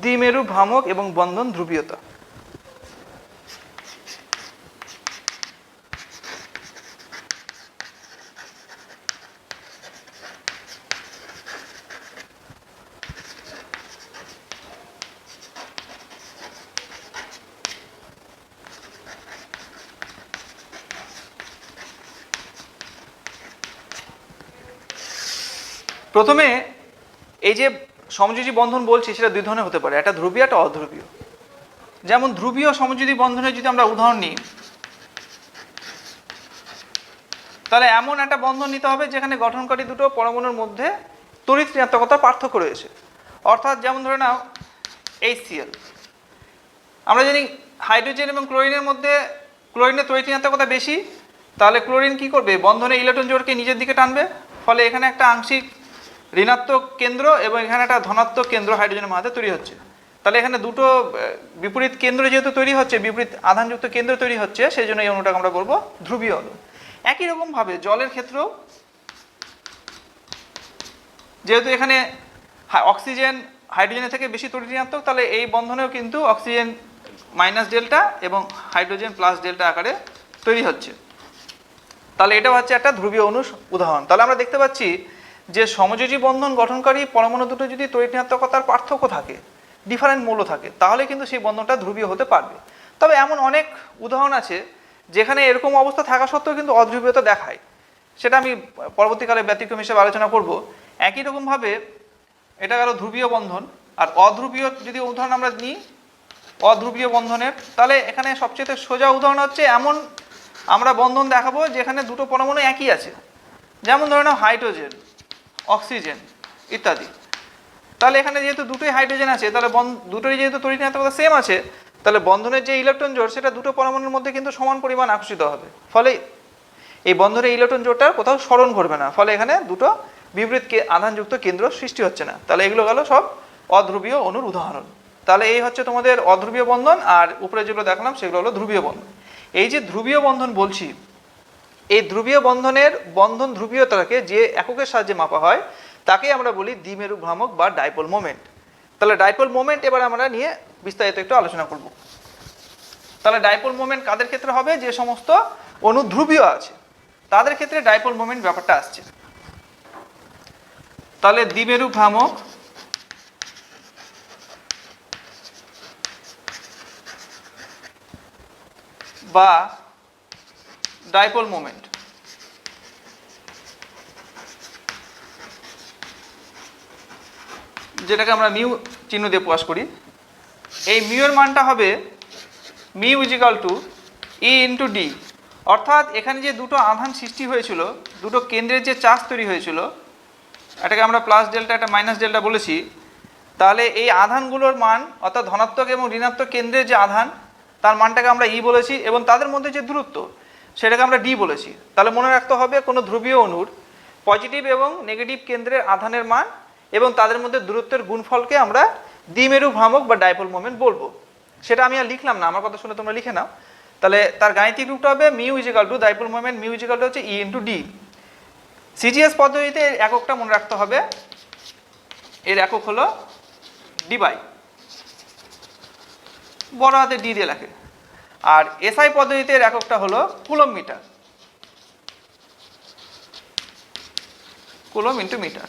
দ্বিমেরু ভ্রামক এবং বন্ধন ধ্রুবীয়তা। প্রথমে এই যে সমযোজী বন্ধন বলছি সেটা দুই ধরনের হতে পারে, একটা ধ্রুবীয় একটা অধ্রুবীয়। যেমন ধ্রুবীয় সমযোজী বন্ধনের যদি আমরা উদাহরণ নিই, তাহলে এমন একটা বন্ধন নিতে হবে যেখানে গঠনকারী দুটো পরমাণুর মধ্যে তড়িৎ ঋণাত্মকতার পার্থক্য রয়েছে। অর্থাৎ যেমন ধরে নাও HCl, আমরা জানি হাইড্রোজেন এবং ক্লোরিনের মধ্যে ক্লোরিনের তড়িৎ ঋণাত্মকতা বেশি, তাহলে ক্লোরিন কি করবে? বন্ধনে ইলেকট্রন জোড়কে নিজের দিকে টানবে, ফলে এখানে একটা আংশিক ঋণাত্মক কেন্দ্র এবং এখানে একটা ধনাত্মক কেন্দ্র হাইড্রোজেনের মাঝে তৈরি হচ্ছে। তাহলে এখানে দুটো বিপরীত কেন্দ্র যেহেতু তৈরি হচ্ছে, বিপরীত আধানযুক্ত কেন্দ্র তৈরি হচ্ছে, সেই জন্য এই অণুটাকে আমরা বলবো ধ্রুবীয় অণু। একই রকমভাবে জলের ক্ষেত্রেও যেহেতু এখানে অক্সিজেন হাইড্রোজেনের থেকে বেশি তড়িৎ ঋণাত্মক, তাহলে এই বন্ধনেও কিন্তু অক্সিজেন মাইনাস ডেল্টা এবং হাইড্রোজেন প্লাস ডেল্টা আকারে তৈরি হচ্ছে। তাহলে এটা হচ্ছে একটা ধ্রুবীয় অণুর উদাহরণ। তাহলে আমরা দেখতে পাচ্ছি যে সমযোজী বন্ধন গঠনকারী পরমাণু দুটো যদি তড়িৎ ঋণাত্মকতার পার্থক্য থাকে, ডিফারেন্ট মৌল থাকে, তাহলে কিন্তু সেই বন্ধনটা ধ্রুবীয় হতে পারবে। তবে এমন অনেক উদাহরণ আছে যেখানে এরকম অবস্থা থাকা সত্ত্বেও কিন্তু অধ্রুবীয়তা দেখায়, সেটা আমি পরবর্তীকালে ব্যতিক্রম হিসেবে আলোচনা করব। একই রকমভাবে এটা গেল ধ্রুবীয় বন্ধন। আর অধ্রুবীয় যদি উদাহরণ আমরা নিই, অধ্রুবীয় বন্ধনের। তাহলে এখানে সবচেয়ে সোজা উদাহরণ হচ্ছে এমন আমরা বন্ধন দেখাবো যেখানে দুটো পরমাণু একই আছে, যেমন ধরে নাও হাইড্রোজেন, অক্সিজেন ইত্যাদি। তাহলে এখানে যেহেতু দুটোই হাইড্রোজেন আছে, তাহলে দুটোই যেহেতু তড়িৎ ঋণাত্মকতা সেম আছে, তাহলে বন্ধনের যে ইলেকট্রন জোড় সেটা দুটো পরমাণুর মধ্যে কিন্তু সমান পরিমাণ আকর্ষিত হবে, ফলে এই বন্ধনের ইলেকট্রন জোড়টার কোথাও স্মরণ ঘটবে না, ফলে এখানে দুটো বিপরীত আধানযুক্ত কেন্দ্র সৃষ্টি হচ্ছে না। তাহলে এগুলো গেল সব অধ্রুবীয় অণুর উদাহরণ। তাহলে এই হচ্ছে তোমাদের অধ্রুবীয় বন্ধন, আর উপরে যেগুলো দেখলাম সেগুলো হলো ধ্রুবীয় বন্ধন। এই যে ধ্রুবীয় বন্ধন বলছি, এই ধ্রুবীয় বন্ধনের বন্ধন ধ্রুবীয়তাকে যে এককের সাহায্যে মাপা হয় তাকেই আমরা বলি দ্বিমেরু ভ্রামক বা ডাইপোল মোমেন্ট। তাহলে ডাইপোল মোমেন্ট এবার আমরা নিয়ে বিস্তারিত একটু আলোচনা করব। তাহলে ডাইপোল মোমেন্ট কাদের ক্ষেত্রে হবে? যে সমস্ত অণু ধ্রুবীয় আছে তাদের ক্ষেত্রে ডাইপোল মোমেন্ট ব্যাপারটা আসছে। তাহলে দ্বিমেরু ভ্রামক বা ডাইপোল মোমেন্ট যেটাকে আমরা মিউ চিহ্ন দিয়ে প্রকাশ করি, এই মিউ এর মানটা হবে মিউ ইজিক্যাল টু ই ইন্টু ডি। অর্থাৎ এখানে যে দুটো আধান সৃষ্টি হয়েছিল, দুটো কেন্দ্রের যে চার্জ তৈরি হয়েছিল, এটাকে আমরা প্লাস ডেল্টা একটা মাইনাস ডেল্টা বলেছি। তাহলে এই আধানগুলোর মান অর্থাৎ ধনাত্মক এবং ঋণাত্মক কেন্দ্রের যে আধান তার মানটাকে আমরা ই বলেছি, এবং তাদের মধ্যে যে দূরত্ব সেটাকে আমরা ডি বলেছি। তাহলে মনে রাখতে হবে কোনো ধ্রুবীয় অণুর পজিটিভ এবং নেগেটিভ কেন্দ্রের আধানের মান এবং তাদের মধ্যে দূরত্বের গুণফলকে আমরা দ্বিমেরু ভ্রামক বা ডাইপোল মোমেন্ট বলবো। সেটা আমি আর লিখলাম না, আমার কথা শুনে তোমরা লিখে নাও। তাহলে তার গাণিতিক রূপটা হবে mu equal to dipole moment, mu equal to হচ্ছে ই ইন্টু ডি। সিজিএস পদ্ধতিতে এর এককটা মনে রাখতে হবে, এর একক হলো ডি বাই, বড় হাতে ডি দিয়ে লেখে। আর এসআই পদ্ধতিতে এর এককটা হলো coulomb metre, coulomb into metre,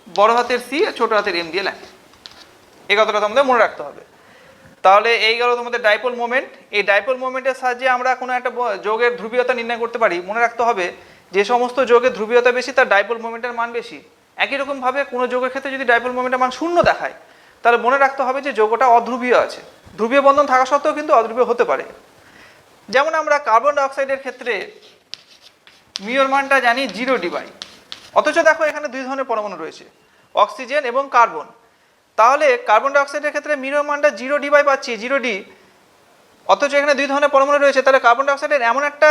বড় হাতের সি ছোট হাতের এম দিয়ে লেখে। এই কথাটা তোমাদের মনে রাখতে হবে। তাহলে এই গেল তোমাদের ডাইপোল মোমেন্ট। এই ডাইপোল মোমেন্টের সাহায্যে আমরা কোনো একটা যৌগের ধ্রুবীয়তা নির্ণয় করতে পারি। মনে রাখতে হবে যে সমস্ত যৌগের ধ্রুবীয়তা বেশি তার ডাইপোল মোমেন্টের মান বেশি। একই রকমভাবে কোনো যৌগের ক্ষেত্রে যদি ডাইপোল মোমেন্টের মান শূন্য দেখায় তাহলে মনে রাখতে হবে যে যৌগটা অধ্রুবীয় আছে। ধ্রুবীয় বন্ধন থাকা সত্ত্বেও কিন্তু অধ্রুবীয় হতে পারে। যেমন আমরা কার্বন ডাইঅক্সাইডের ক্ষেত্রে মিউর মানটা জানি 0 ডি বাই, অথচ দেখো এখানে দুই ধরনের পরমাণু রয়েছে, অক্সিজেন এবং কার্বন। তাহলে কার্বন ডাইঅক্সাইডের ক্ষেত্রে মিউর মানটা 0 ডি বাই পাচ্ছি, 0 ডি, অথচ এখানে দুই ধরনের পরমাণু রয়েছে। তাহলে কার্বন ডাইঅক্সাইডের এমন একটা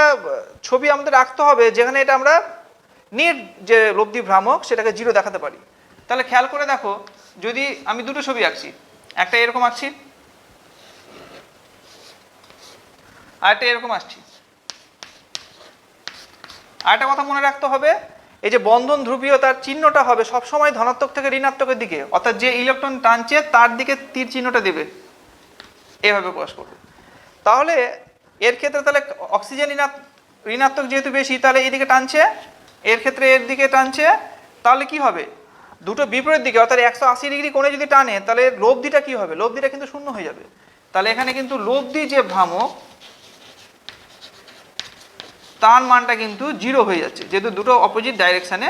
ছবি আমাদের রাখতে হবে যেখানে এটা আমরা নেট যে লব্ধি ভ্রামক সেটাকে 0 দেখাতে পারি। তাহলে খেয়াল করে দেখো, যদি আমি দুটো ছবি আঁকছি, একটা এরকম আঁকছি আর একটা এরকম আসছি, আর একটা কথা মনে রাখতে হবে, এই যে বন্ধন ধ্রুবীয়তার চিহ্নটা হবে সবসময় ধনাত্মক থেকে ঋণাত্মকের দিকে, অর্থাৎ যে ইলেকট্রন টানছে তার দিকে তীর চিহ্নটা দেবে, এভাবে প্রকাশ করবে। তাহলে এর ক্ষেত্রে তাহলে অক্সিজেন ঋণাত্মক যেহেতু বেশি, তাহলে এইদিকে টানছে, এর ক্ষেত্রে এর দিকে টানছে, তাহলে কি হবে? দুটো বিপরীত দিকে অর্থাৎ 180 ডিগ্রি কোণে যদি টানে তাহলে লব্ধিটা কি হবে? লব্ধিটা কিন্তু শূন্য হয়ে যাবে। তাহলে এখানে কিন্তু লব্ধি যে ভ্রামক তার মানটা কিন্তু 0 হয়ে যাচ্ছে, যেহেতু দুটো অপোজিট ডাইরেকশানে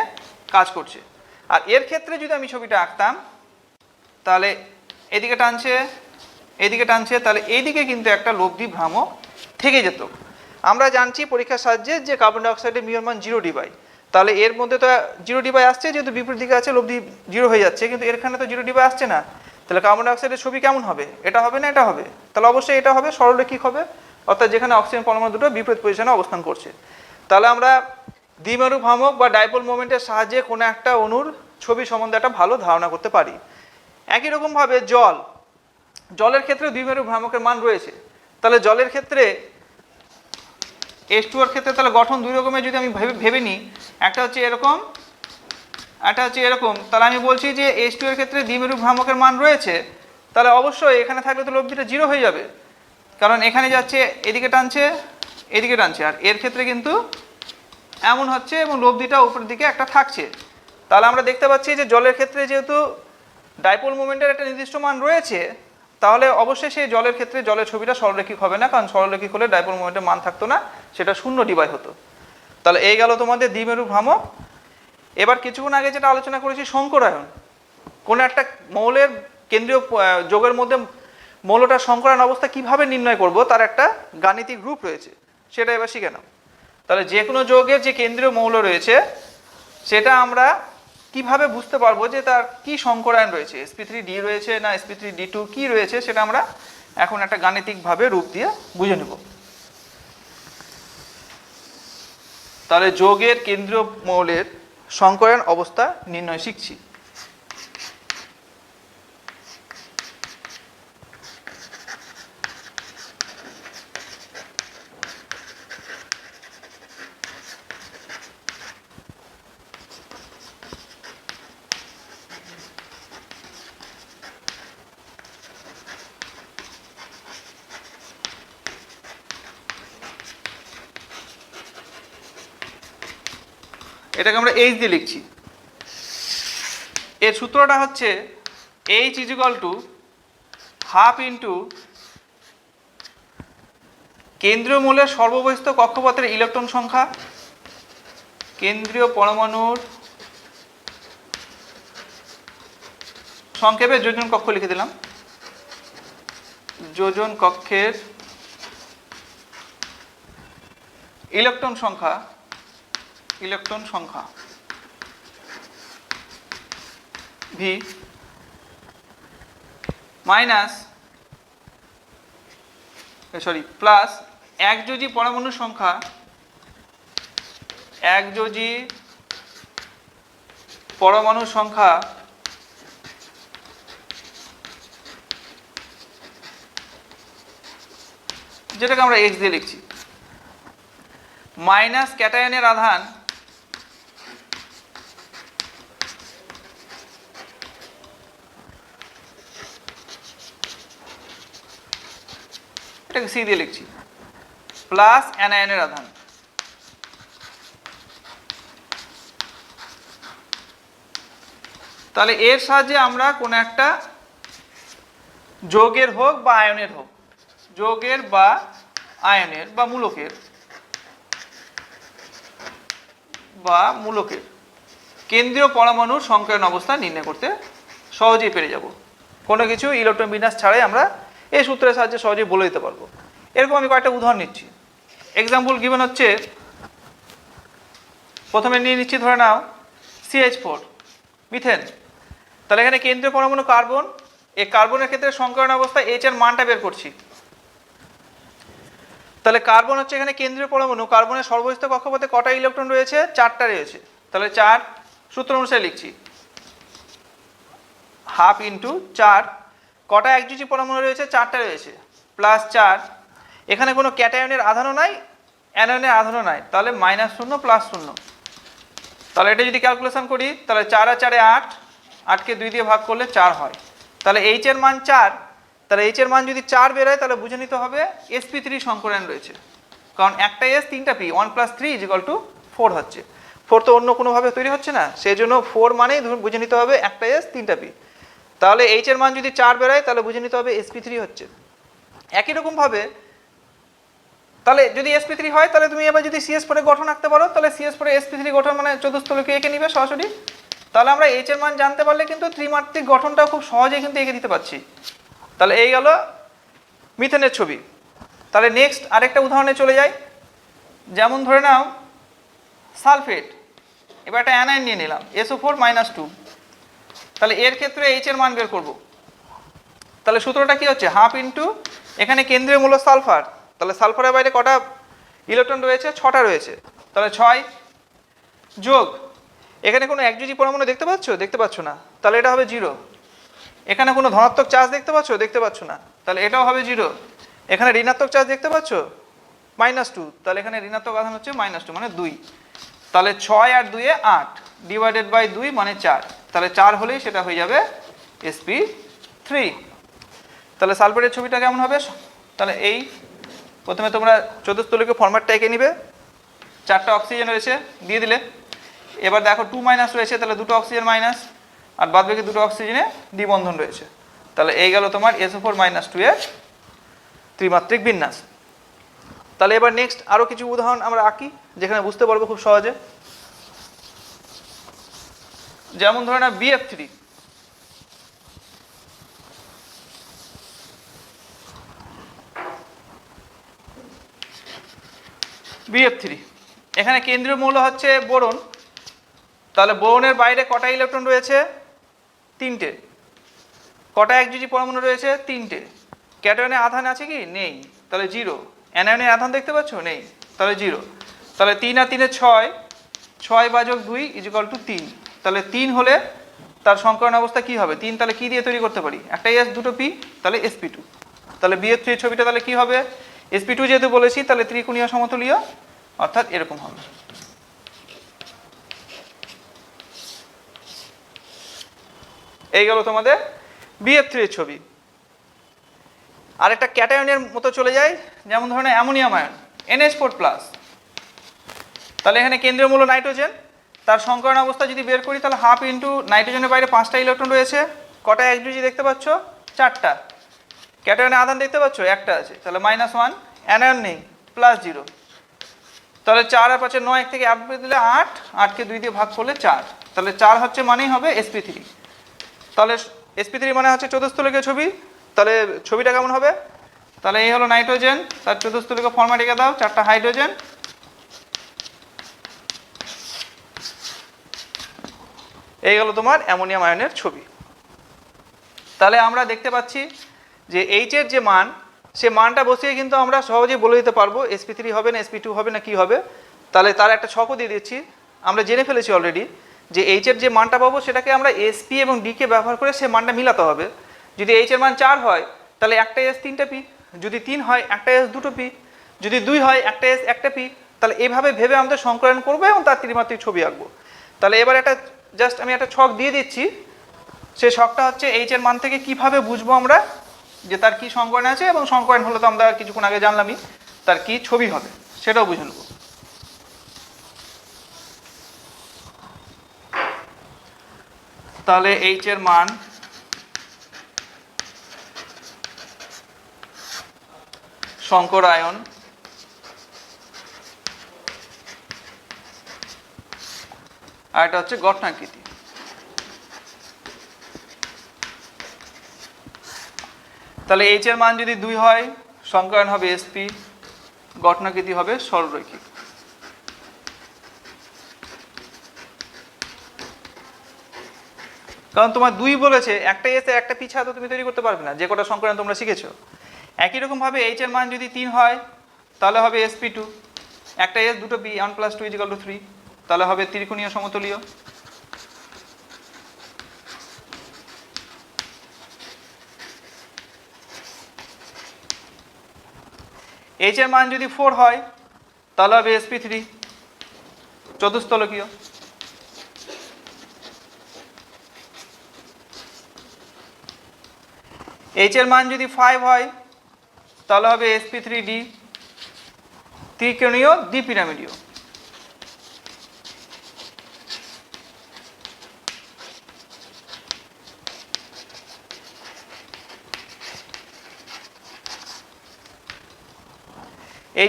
কাজ করছে। আর এর ক্ষেত্রে যদি আমি ছবিটা আঁকতাম, তাহলে এদিকে টানছে এদিকে টানছে, তাহলে এইদিকে কিন্তু একটা লব্ধি ভ্রামক থেকে যেত। আমরা জানছি পরীক্ষার সাহায্যে যে কার্বন ডাইঅক্সাইডের মিউর মান 0 ডি বাই, তাহলে এর মধ্যে তো 0 ডি বাই আসছে, যেহেতু বিপরীত দিকে আছে লব্ধি 0 হয়ে যাচ্ছে, কিন্তু এখানে তো 0 ডি বাই আসছে না। তাহলে কার্বন ডাইঅক্সাইডের ছবি কেমন হবে? এটা হবে না এটা হবে? তাহলে অবশ্যই এটা হবে, সরলরেখিক হবে, অর্থাৎ যেখানে অক্সিজেন পরমাণু দুটো বিপরীত পজিশনে অবস্থান করছে। তাহলে আমরা দ্বিমেরু ভ্রামক বা ডাইপোল মোমেন্টের সাহায্যে কোনো একটা অণুর ছবি সম্বন্ধে একটা ভালো ধারণা করতে পারি। একই রকমভাবে জলের ক্ষেত্রে দ্বিমেরু ভ্রামকের মান রয়েছে। তাহলে জলের ক্ষেত্রে H2O ক্ষেত্রে তাহলে গঠন দুই রকমের যদি আমি ভেবে নিই, একটা হচ্ছে এরকম, একটা হচ্ছে এরকম, তাহলে আমি বলছি যে H2O এর ক্ষেত্রে দ্বিমেরু ভ্রামকের মান রয়েছে, তাহলে অবশ্যই এখানে থাকলে তো লব্ধিটা 0 হয়ে যাবে, কারণ এখানে যাচ্ছে এদিকে টানছে এদিকে টানছে, আর এর ক্ষেত্রে কিন্তু এমন হচ্ছে এবং লব্ধিটা উপরের দিকে একটা থাকছে। তাহলে আমরা দেখতে পাচ্ছি যে জলের ক্ষেত্রে যেহেতু ডাইপোল মোমেন্টের একটা নির্দিষ্ট মান রয়েছে, তাহলে অবশ্যই সেই জলের ক্ষেত্রে জলের ছবিটা সরলরেখিক হবে না, কারণ সরলরেখিক হলে ডাইপোল মোমেন্টের মান থাকতো না, সেটা 0 ডি বাই হতো। তাহলে এই গেল তোমাদের দ্বিমেরু ভ্রামক। এবার কিছুক্ষণ আগে যেটা আলোচনা করেছি সংকরায়ন, কোনো একটা মৌলের কেন্দ্রীয় যৌগের মধ্যে মৌলটার সংকরায়ন অবস্থা কিভাবে নির্ণয় করব তার একটা গাণিতিক রূপ রয়েছে, সেটা এবার শিখে নাও। তাহলে যে কোনো যৌগের যে কেন্দ্রীয় মৌল রয়েছে সেটা আমরা কিভাবে বুঝতে পারবো যে তার কি সংকরায়ন রয়েছে, sp3d রয়েছে না sp3d2 কি রয়েছে, সেটা আমরা এখন একটা গাণিতিকভাবে রূপ দিয়ে বুঝে নেব। তাহলে যৌগের কেন্দ্রীয় মৌলের সংকরায়ন অবস্থা নির্ণয় শিখছি। এটাকে আমরা এইচ দিয়ে লিখছি। এর সূত্রটা হচ্ছে H is equal to half into কেন্দ্রীয় মৌলের সর্ববহিস্থ কক্ষপথের ইলেকট্রন সংখ্যা, কেন্দ্রীয় পরমাণুর সংক্ষেপে যোজন কক্ষ লিখে দিলাম, যোজন কক্ষের ইলেকট্রন সংখ্যা, ইলেকট্রন সংখ্যা ভি মাইনাস প্লাস একযোজী পরমাণুর সংখ্যা, একযোজী পরমাণুর সংখ্যা যেটাকে আমরা এক্স দিয়ে লিখছি, মাইনাস ক্যাটায়নের আধান এটাকে সি দিয়ে লিখছি, প্লাস অ্যানায়নের আধান। তাহলে এর সাহায্যে আমরা কোন একটা যৌগের হোক বা আয়নের হোক, যৌগের বা আয়নের বা মূলকের কেন্দ্রীয় পরমাণুর সংকরায়ন অবস্থা নির্ণয় করতে সহজেই পেরে যাব। কোনো কিছু ইলেকট্রন বিন্যাস ছাড়াই আমরা এই সূত্রের সাহায্যে সহজেই বলে দিতে পারবো। এরকম আমি কয়েকটা উদাহরণ নিচ্ছি। এক্সাম্পল গিভেন হচ্ছে, প্রথমে নিয়ে নিচ্ছি, ধরে নাও CH4 মিথেন। তাহলে এখানে কেন্দ্রীয় পরমাণু কার্বন, এই কার্বনের ক্ষেত্রে সংকরায়ন অবস্থা এইচ এর মানটা বের করছি। তাহলে কার্বন হচ্ছে এখানে কেন্দ্রীয় পরমাণু, কার্বনের সর্বস্থ কক্ষপথে কটা ইলেকট্রন রয়েছে? 4টা রয়েছে। তাহলে 4 সূত্র অনুসারে লিখছি, হাফ ইন্টু 4, কটা একযোজী পরমাণু রয়েছে? 4টা রয়েছে, প্লাস 4, এখানে কোনো ক্যাটায়নের আধানও নাই, অ্যানায়নের আধানও নাই, তাহলে -0 প্লাস 0। তাহলে এটা যদি ক্যালকুলেশন করি তাহলে 4 আর 4 8, 8কে 2 দিয়ে ভাগ করলে 4 হয়। তাহলে এইচ এর মান 4, তাহলে এইচ এর মান যদি 4 বেরোয় তাহলে বুঝে নিতে হবে sp3 সংকরায়ন রয়েছে, কারণ একটা এস 3টা পি, 1 + 3 = 4 হচ্ছে। 4 তো অন্য কোনোভাবে তৈরি হচ্ছে না, সেই জন্য 4 মানেই বুঝে নিতে হবে একটা এস 3টা পি। তাহলে এইচ এর মান যদি 4 বেরোয় তাহলে বুঝে নিতে হবে sp3 হচ্ছে। একই রকমভাবে তাহলে যদি sp3 হয় তাহলে তুমি এবার যদি CS4 এর গঠন আঁকতে পারো, তাহলে CS4 এর sp3 গঠন মানে চতুস্থলকে এঁকে নিবে সরাসরি। তাহলে আমরা এইচ এর মান জানতে পারলে কিন্তু ত্রিমাত্রিক গঠনটা খুব সহজেই কিন্তু এঁকে দিতে পারছি। তাহলে এই গেল মিথেনের ছবি। তাহলে নেক্সট আরেকটা উদাহরণে চলে যাই। যেমন ধরে নাও সালফেট, এবার একটা অ্যানায়ন নিয়ে নিলাম SO4 - 2। তাহলে এর ক্ষেত্রে এইচ এর মান বের করব। তাহলে সূত্রটা কি হচ্ছে? হাফ ইন্টু, এখানে কেন্দ্রীয় মূল সালফার, তাহলে সালফারের বাইরে কটা ইলেকট্রন রয়েছে? 6টা রয়েছে, তাহলে 6 যোগ, এখানে কোনো একযোজী পরমাণু দেখতে পাচ্ছ? দেখতে পাচ্ছ না, তাহলে এটা হবে 0। এখানে কোনো ধনাত্মক চার্জ দেখতে পাচ্ছ? দেখতে পাচ্ছ না, তাহলে এটাও হবে 0। এখানে ঋণাত্মক চার্জ দেখতে পাচ্ছ? -2, তাহলে এখানে ঋণাত্মক আধান হচ্ছে -2 মানে 2। তাহলে 6 আর 2 এ 8 ডিভাইডেড বাই 2 মানে 4, তাহলে 4 হলেই সেটা হয়ে যাবে sp3। তাহলে সালফেটের ছবিটা কেমন হবে? তাহলে এই প্রথমে তোমরা চতুস্থলিক ফরম্যাটটা এঁকে নিবে, 4টা অক্সিজেন রয়েছে দিয়ে দিলে, এবার দেখো 2- রয়েছে, তাহলে 2টো অক্সিজেন মাইনাস, আর বাদ বাকি 2টো অক্সিজেনে দ্বিবন্ধন রয়েছে। তাহলে এই গেল তোমার SO4 - 2 এর ত্রিমাত্রিক বিন্যাস। তাহলে এবার নেক্সট আরও কিছু উদাহরণ আমরা আঁকি যেখানে বুঝতে পারবো খুব সহজে। যেমন ধরে না BF3, BF3 এখানে কেন্দ্রীয় মৌল হচ্ছে বোরন, তাহলে বোরনের বাইরে কটা ইলেকট্রন রয়েছে? 3টে। কটা একযোজী পরমাণু রয়েছে? 3টে। ক্যাটায়নে আধান আছে কি? নেই, তাহলে 0। অ্যানায়নে আধান দেখতে পাচ্ছ? নেই, তাহলে 0। তাহলে 3 আর 3 এ 6, 6 ভাজক 2 = 3। তাহলে 3 হলে তার সংকরণ অবস্থা কি হবে? 3 তাহলে কি দিয়ে তৈরি করতে পারি? একটা S দুটো P, তাহলে sp2। তাহলে BF3 এর ছবিটা তাহলে কি হবে? sp2 যেহেতু বলেছি তাহলে ত্রিকোণীয় সমতুলীয়, অর্থাৎ এরকম হবে। এই গেল তোমাদের BF3 এর ছবি। আরেকটা ক্যাটায়নের মতো চলে যায়, যেমন ধরনের অ্যামোনিয়াম আয়ন NH4+। তাহলে এখানে কেন্দ্রীয় মৌল নাইট্রোজেন, তার সংকরণ অবস্থা যদি বের করি তাহলে হাফ ইন্টু নাইট্রোজেনের বাইরে 5টা ইলেকট্রন রয়েছে। কটা একযোজী দেখতে পাচ্ছ? 4টা। ক্যাটায়নে আধান দেখতে পাচ্ছ? একটা আছে, তাহলে -1। অ্যানায়ন নেই, +0। তাহলে 4 আর 5 9, 1 থেকে 8 দিলে 8, 8কে 2 দিয়ে ভাগ করলে 4, তাহলে 4 হচ্ছে মানেই হবে sp3। তাহলে sp3 মানে হচ্ছে চতুস্থলিক ছবি। তাহলে ছবিটা কেমন হবে? তাহলে এই হলো নাইট্রোজেন, তার চতুস্থলিক ফর্মা এঁকে দাও, 4টা হাইড্রোজেন, এই গেল তোমার অ্যামোনিয়াম আয়নের ছবি। তাহলে আমরা দেখতে পাচ্ছি যে H এর যে মান, সে মানটা বসিয়ে কিন্তু আমরা সহজেই বলে দিতে পারবো sp3 হবে না sp2 হবে না কি হবে। তাহলে তার একটা ছকও দিয়ে দিচ্ছি। আমরা জেনে ফেলেছি অলরেডি যে H এর যে মানটা পাবো সেটাকে আমরা sp এবং d কে ব্যবহার করে সে মানটা মিলাতে হবে। যদি H এর মান 4 হয় তাহলে একটা S 3টা P, যদি 3 হয় একটা S দুটো P, যদি 2 হয় একটা S একটা P। তাহলে এইভাবে ভেবে আমাদের সংকলন করবো এবং তার ত্রিমাত্রিক ছবি আঁকবো। তাহলে এবার একটা জাস্ট আমি একটা ছক দিয়ে দিচ্ছি। সেই ছকটা হচ্ছে H এর মান থেকে কিভাবে বুঝবো আমরা যে তার কি সংকরণ আছে, এবং সংকরণ হলো তো আমরা কিছুক্ষণ আগে জানলামই তার কি ছবি হবে, সেটাও বুঝে নেব। তাহলে H এর মান সংকর আয়ন আর এটা হচ্ছে গঠনাকৃতি। তাহলে H এর মান যদি 2 হয় সংকরণ হবে sp, গঠনাকৃতি হবে সরলরৈখিক। কারণ তোমার 2 বলেছে, একটা S এর একটা P ছাড়া তো তুমি তৈরি করতে পারবে না, যে কটা সংকরণ তোমরা শিখেছো। একই রকম ভাবে H এর মান যদি 3 হয় তাহলে হবে sp2, একটা S দুটো P, 1 + 2 = 3, তাহলে হবে ত্রিকোণীয় সমতুলীয়। H এর মান যদি 4 হয় তাহলে হবে sp3, চতুস্থলকীয়। H এর মান যদি 5 হয় তাহলে হবে sp3d, ত্রিকোণীয় দ্বিপিরামিডীয়।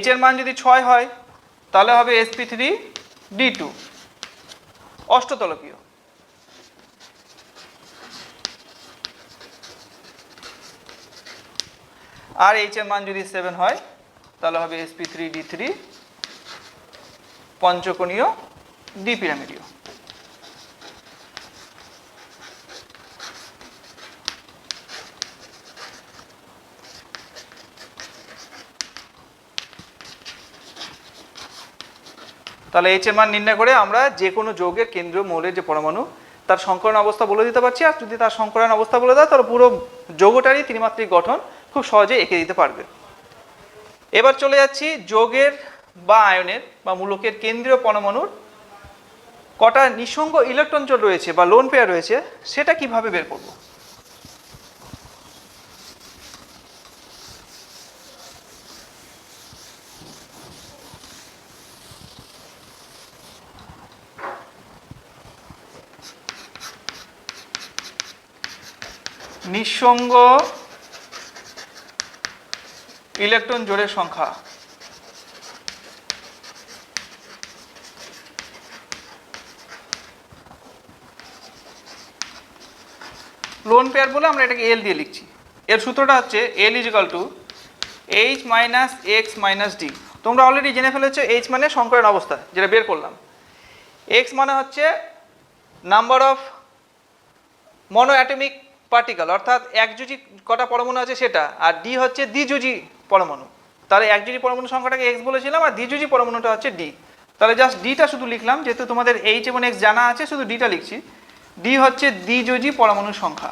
H এর মান যদি 6 হয় তাহলে হবে sp3d2, অষ্টতলকীয়। আর H এর মান যদি 7 হয় তাহলে হবে sp3d3, পঞ্চকোণীয় দ্বিপিরামিডীয়। তাহলে H এর মান নির্ণয় করে আমরা যে কোনো যৌগের কেন্দ্রীয় মৌলের যে পরমাণু তার সংকরণ অবস্থা বলে দিতে পারছি। আর যদি তার সংকরণ অবস্থা বলে দেয় তাহলে পুরো যৌগটারই ত্রিমাত্রিক গঠন খুব সহজে এঁকে দিতে পারবে। এবার চলে যাচ্ছি যৌগের বা আয়নের বা মূলকের কেন্দ্রীয় পরমাণুর কটা নিঃসঙ্গ ইলেকট্রন জোড় রয়েছে বা লোন পেয়ার রয়েছে সেটা কিভাবে বের করব। নিঃসঙ্গ ইলেকট্রন জোড়ের সংখ্যা লোন পেয়ার বলে আমরা এটাকে L দিয়ে লিখছি। এর সূত্রটা হচ্ছে L = H - X - D, তোমরা অলরেডি জেনে ফেলেছো এইচ মানে সংকরণ অবস্থা, যেটা বের করলাম। এক্স মানে হচ্ছে নাম্বার অফ মনোঅ্যাটমিক পার্টিকেল, অর্থাৎ একযোজি কটা পরমাণু আছে সেটা, আর ডি হচ্ছে দ্বিযোজি পরমাণু। তাহলে একযোজি পরমাণু সংখ্যাটাকে এক্স বলেছিলাম, আর দ্বিযোজি পরমাণুটা হচ্ছে ডি। তাহলে জাস্ট ডিটা শুধু লিখলাম, যেহেতু তোমাদের এইচ এবং এক্স জানা আছে, শুধু ডিটা লিখছি। ডি হচ্ছে দ্বিযোজি পরমাণুর সংখ্যা।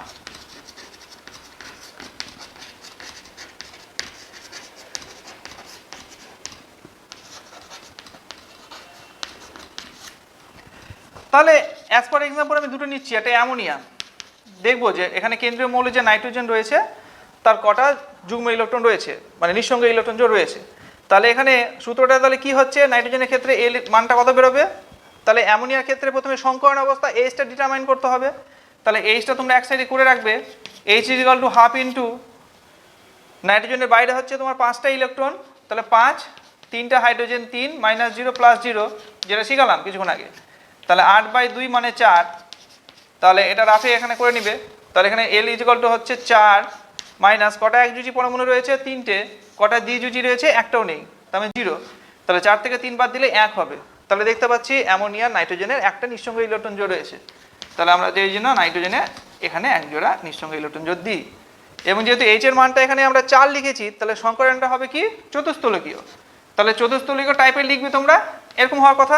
তাহলে অ্যাজ পার এক্সাম্পল আমি দুটো নিচ্ছি, একটা অ্যামোনিয়া। দেখবো যে এখানে কেন্দ্রীয় মৌলে যে নাইট্রোজেন রয়েছে তার কটা যুগ্ম ইলেকট্রন রয়েছে, মানে নিঃসঙ্গ ইলেকট্রন জোড় রয়েছে। তাহলে এখানে সূত্রটা তাহলে কি হচ্ছে, নাইট্রোজেনের ক্ষেত্রে এর মানটা কত বেরোবে। তাহলে অ্যামোনিয়ার ক্ষেত্রে প্রথমে সংকরণ অবস্থা এইচটা ডিটারমাইন করতে হবে। তাহলে এইচটা তোমরা এক সাইডে করে রাখবে, H is equal to half into নাইট্রোজেনের বাইরে হচ্ছে তোমার 5টা ইলেকট্রন, তাহলে 5, 3টা হাইড্রোজেন 3 -0 +0, যেটা শিখালাম কিছুক্ষণ আগে। তাহলে 8/2 মানে 4। তাহলে এটা রাফে এখানে করে নিবে। তাহলে এখানে এল ইজ ইকুয়াল টু হচ্ছে 4 মাইনাস কটা একযোজি পরমাণু রয়েছে 3টে, কটা দ্বিযোজি রয়েছে একটাও নেই, তার মানে 0। তাহলে 4 থেকে 3 বাদ দিলে 1 হবে। তাহলে দেখতে পাচ্ছি অ্যামোনিয়া নাইট্রোজেনের একটা নিঃসঙ্গ ইলেকট্রন জোড় রয়েছে। তাহলে আমরা এই জন্য নাইট্রোজেনে এখানে এক জোড়া নিঃসঙ্গ ইলেকট্রন জোড় দিই। এবং যেহেতু এইচ এর মানটা এখানে আমরা 4 লিখেছি, তাহলে সংকরণটা হবে কি চতুস্থলকীয়। তাহলে চতুস্থলকীয় টাইপের লিখবে তোমরা, এরকম হওয়ার কথা।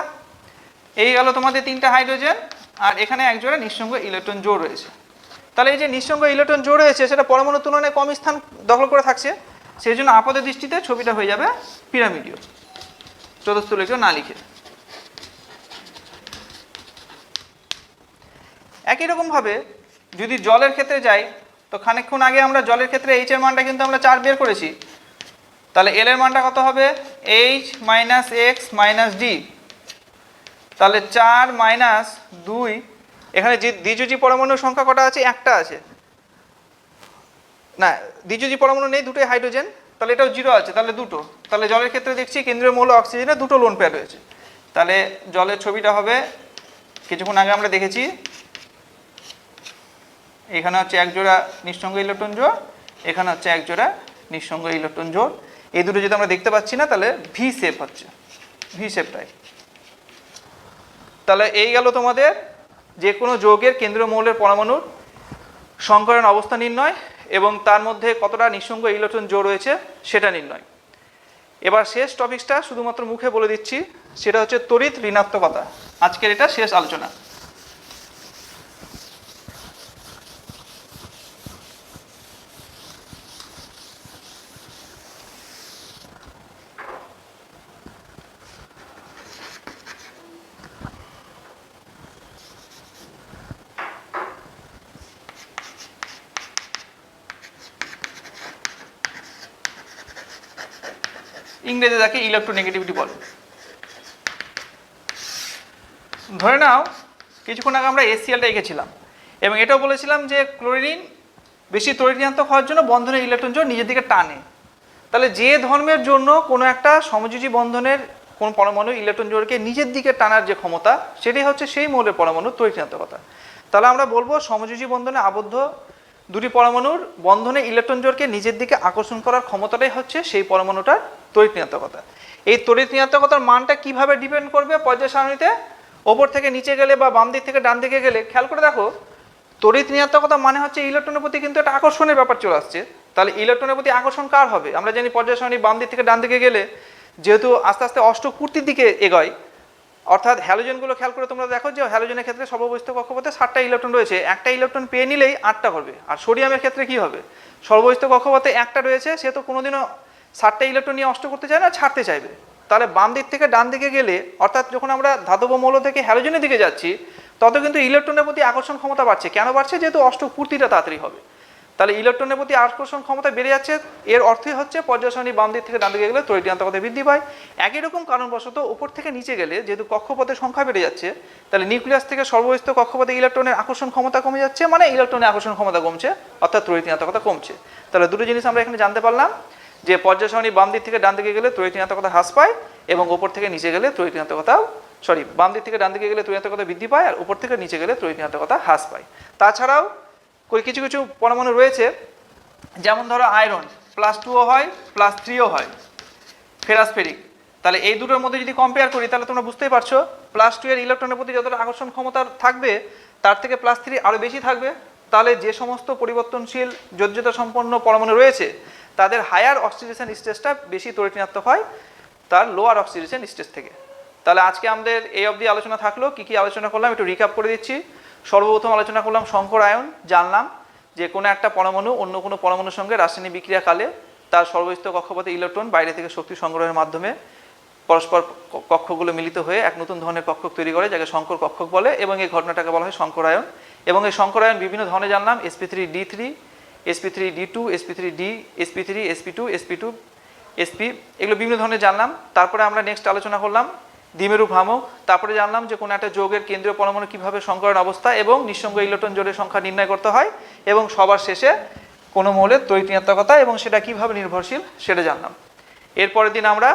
এই গেল তোমাদের 3টা হাইড্রোজেন, আর এখানে এক জোড়া নিঃসঙ্গ ইলেকট্রন জোড় রয়েছে। তাহলে এই যে নিঃসঙ্গ ইলেকট্রন জোড় রয়েছে সেটা পরমাণুর তুলনায় কম স্থান দখল করে থাকছে, সেই জন্য আপাত দৃষ্টিতে ছবিটা হয়ে যাবে পিরামিডীয়, চতুস্থলকীয় না লিখে। একই রকমভাবে যদি জলের ক্ষেত্রে যাই, তো খানিকক্ষণ আগে আমরা জলের ক্ষেত্রে এইচ এর মানটা কিন্তু আমরা 4 বের করেছি। তাহলে এল এর মানটা কত হবে, H minus x minus D. তাহলে 4 - 2, এখানে যে দ্বিযোজি পরমাণুর সংখ্যা কটা আছে, একটা আছে না, দ্বিযোজি পরমাণু নেই, দুটোই হাইড্রোজেন। তাহলে এটাও 0 আছে, তাহলে দুটো। তাহলে জলের ক্ষেত্রে দেখছি কেন্দ্রীয় মৌল অক্সিজেনে দুটো লোন পেয়ার রয়েছে। তাহলে জলের ছবিটা হবে কিছুক্ষণ আগে আমরা দেখেছি, এখানে হচ্ছে এক জোড়া নিঃসঙ্গ ইলেকট্রন জোড়, এখানে হচ্ছে এক জোড়া নিঃসঙ্গ ইলেকট্রন জোড়। এই দুটো যদি আমরা দেখতে পাচ্ছি না, তাহলে ভি শেপ হচ্ছে, ভি শেপটাই। তাহলে এই গেল তোমাদের যে কোনো যৌগের কেন্দ্রীয় মৌলের পরমাণুর সংকরণ অবস্থা নির্ণয় এবং তার মধ্যে কতটা নিঃসঙ্গ ইলেকট্রন জোড় রয়েছে সেটা নির্ণয়। এবার শেষ টপিকসটা শুধুমাত্র মুখে বলে দিচ্ছি, সেটা হচ্ছে তড়িৎ ঋণাত্মকতা। আজকের এটা শেষ আলোচনা। ইংরেজি তাকে ইলেকট্রোনেগেটিভিটি বলে। ধরে নাও কিছুক্ষণ আগে আমরা এসিএলটা এঁকেছিলাম এবং এটাও বলেছিলাম যে ক্লোরিন বেশি তড়িৎ ঋণাত্মক হওয়ার জন্য বন্ধনের ইলেকট্রন জোড় নিজের দিকে টানে। তাহলে যে ধর্মের জন্য কোনো একটা সমযোজী বন্ধনের কোন পরমাণু ইলেকট্রন জোড়কে নিজের দিকে টানার যে ক্ষমতা, সেটাই হচ্ছে সেই মৌলের পরমাণুর তড়িৎ ঋণাত্মকতা। তাহলে আমরা বলবো সমযোজী বন্ধনে আবদ্ধ দুটি পরমাণুর বন্ধনে ইলেকট্রন জোড়কে নিজের দিকে আকর্ষণ করার ক্ষমতাটাই হচ্ছে সেই পরমাণুটার তড়িৎ ঋণাত্মকতা। এই তড়িৎ ঋণাত্মকতার মানটা কিভাবে ডিপেন্ড করবে পর্যায় সারণীতে, ওপর থেকে নিচে গেলে বা বাম দিক থেকে ডান দিকে গেলে। খেয়াল করে দেখো, তড়িৎ ঋণাত্মকতা মানে হচ্ছে ইলেকট্রনের প্রতি কিন্তু একটা আকর্ষণের ব্যাপার চলে আসছে। তাহলে ইলেকট্রনের প্রতি আকর্ষণ কার হবে? আমরা জানি পর্যায় সারণী বাম দিক থেকে ডান দিকে গেলে যেহেতু আস্তে আস্তে অষ্টক পূর্তির দিকে এগোয়, অর্থাৎ হ্যালোজেনগুলো খেয়াল করে তোমরা দেখো যে হ্যালোজেনের ক্ষেত্রে সর্ববহিস্থ কক্ষপথে 7টা ইলেকট্রন রয়েছে, একটা ইলেকট্রন পেয়ে নিলেই 8টা করবে। আর সোডিয়ামের ক্ষেত্রে কি হবে, সর্ববহিস্থ কক্ষপথে একটা রয়েছে, সে তো কোনোদিনও 7টা ইলেকট্রন নিয়ে অষ্ট করতে চায় না, ছাড়তে চাইবে। তাহলে বাম দিক থেকে ডান দিকে গেলে, অর্থাৎ যখন আমরা ধাতব মৌল থেকে হ্যালোজেনের দিকে যাচ্ছি, তত কিন্তু ইলেকট্রনের প্রতি আকর্ষণ ক্ষমতা বাড়ছে। কেন বাড়ছে? যেহেতু অষ্টক পূর্তিটা তাড়াতাড়ি হবে। তাহলে ইলেকট্রনের প্রতি আকর্ষণ ক্ষমতা বেড়ে যাচ্ছে, এর অর্থই হচ্ছে পর্যায় সারণী বাম দিক থেকে ডান দিকে গেলে তড়িৎ ঋণাত্মকতা বৃদ্ধি পায়। একই রকম কারণবশত উপর থেকে নিচে গেলে যেহেতু কক্ষপথের সংখ্যা বেড়ে যাচ্ছে, তাহলে নিউক্লিয়াস থেকে সর্ববহিস্থ কক্ষপথে ইলেকট্রনের আকর্ষণ ক্ষমতা কমে যাচ্ছে, মানে ইলেকট্রনের আকর্ষণ ক্ষমতা কমছে, অর্থাৎ তড়িৎ ঋণাত্মকতা কমছে। তাহলে দুটো জিনিস আমরা এখানে জানতে পারলাম, যে পর্যায় সারণী বাম দিক থেকে ডান দিকে গেলে তড়িৎ ঋণাত্মকতা হ্রাস পায় এবং উপর থেকে নিচে গেলে তড়িৎ ঋণাত্মকতাও বাম দিক থেকে ডান দিকে গেলে তড়িৎ ঋণাত্মকতা বৃদ্ধি পায়, আর উপর থেকে নিচে গেলে তড়িৎ ঋণাত্মকতা হ্রাস পায়। তাছাড়াও কিছু কিছু পরমাণু রয়েছে, যেমন ধরো আয়রন +2ও হয় +3ও হয়, ফেরাস ফেরিক। তাহলে এই দুটোর মধ্যে যদি কম্পেয়ার করি তাহলে তোমরা বুঝতেই পারছো +2 এর ইলেকট্রনের প্রতি যতটা আকর্ষণ ক্ষমতা থাকবে তার থেকে +3 আরও বেশি থাকবে। তাহলে যে সমস্ত পরিবর্তনশীল যোজ্যতা সম্পন্ন পরমাণু রয়েছে তাদের হায়ার অক্সিডেশন স্টেজটা বেশি তড়িৎ-ঋণাত্মক হয় তার লোয়ার অক্সিডেশন স্টেজ থেকে। তাহলে আজকে আমাদের এই অবধি আলোচনা থাকলো। কি কি আলোচনা করলাম একটু রিক্যাপ করে দিচ্ছি। সর্বপ্রথম আলোচনা করলাম সংকর আয়ন, জানলাম যে কোনো একটা পরমাণু অন্য কোনো পরমাণুর সঙ্গে রাসায়নিক বিক্রিয়াকালে তার সর্বস্থ কক্ষপথে ইলেকট্রন বাইরে থেকে শক্তি সংগ্রহের মাধ্যমে পরস্পর কক্ষগুলো মিলিত হয়ে এক নতুন ধরনের কক্ষক তৈরি করে, যাকে সংকর কক্ষক বলে, এবং এই ঘটনাটাকে বলা হয় সংকরায়ন। এবং এই সংকরায়ন বিভিন্ন ধরনের জানলাম, sp3d3, sp3d2, sp3d, sp3, sp2, sp2, sp, এগুলো বিভিন্ন ধরনের জানলাম। তারপরে আমরা নেক্সট আলোচনা করলাম দ্বিমেরু ভ্রামক। তারপরে জানলাম যে কোনো একটা যৌগের কেন্দ্রীয় পরমাণু কীভাবে সংকরণ অবস্থা এবং নিঃসঙ্গ ইলেকট্রন জোড়ের সংখ্যা নির্ণয় করতে হয়, এবং সবার শেষে কোনো মৌলের তড়িৎ-ঋণাত্মকতা এবং সেটা কীভাবে নির্ভরশীল সেটা জানলাম। এরপরের দিন আমরা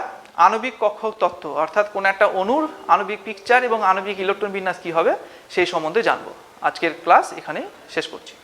আণবিক কক্ষক তত্ত্ব অর্থাৎ কোনো একটা অণুর আণবিক পিকচার এবং আণবিক ইলেকট্রন বিন্যাস কী হবে সেই সম্বন্ধে জানবো। আজকের ক্লাস এখানেই শেষ করছি।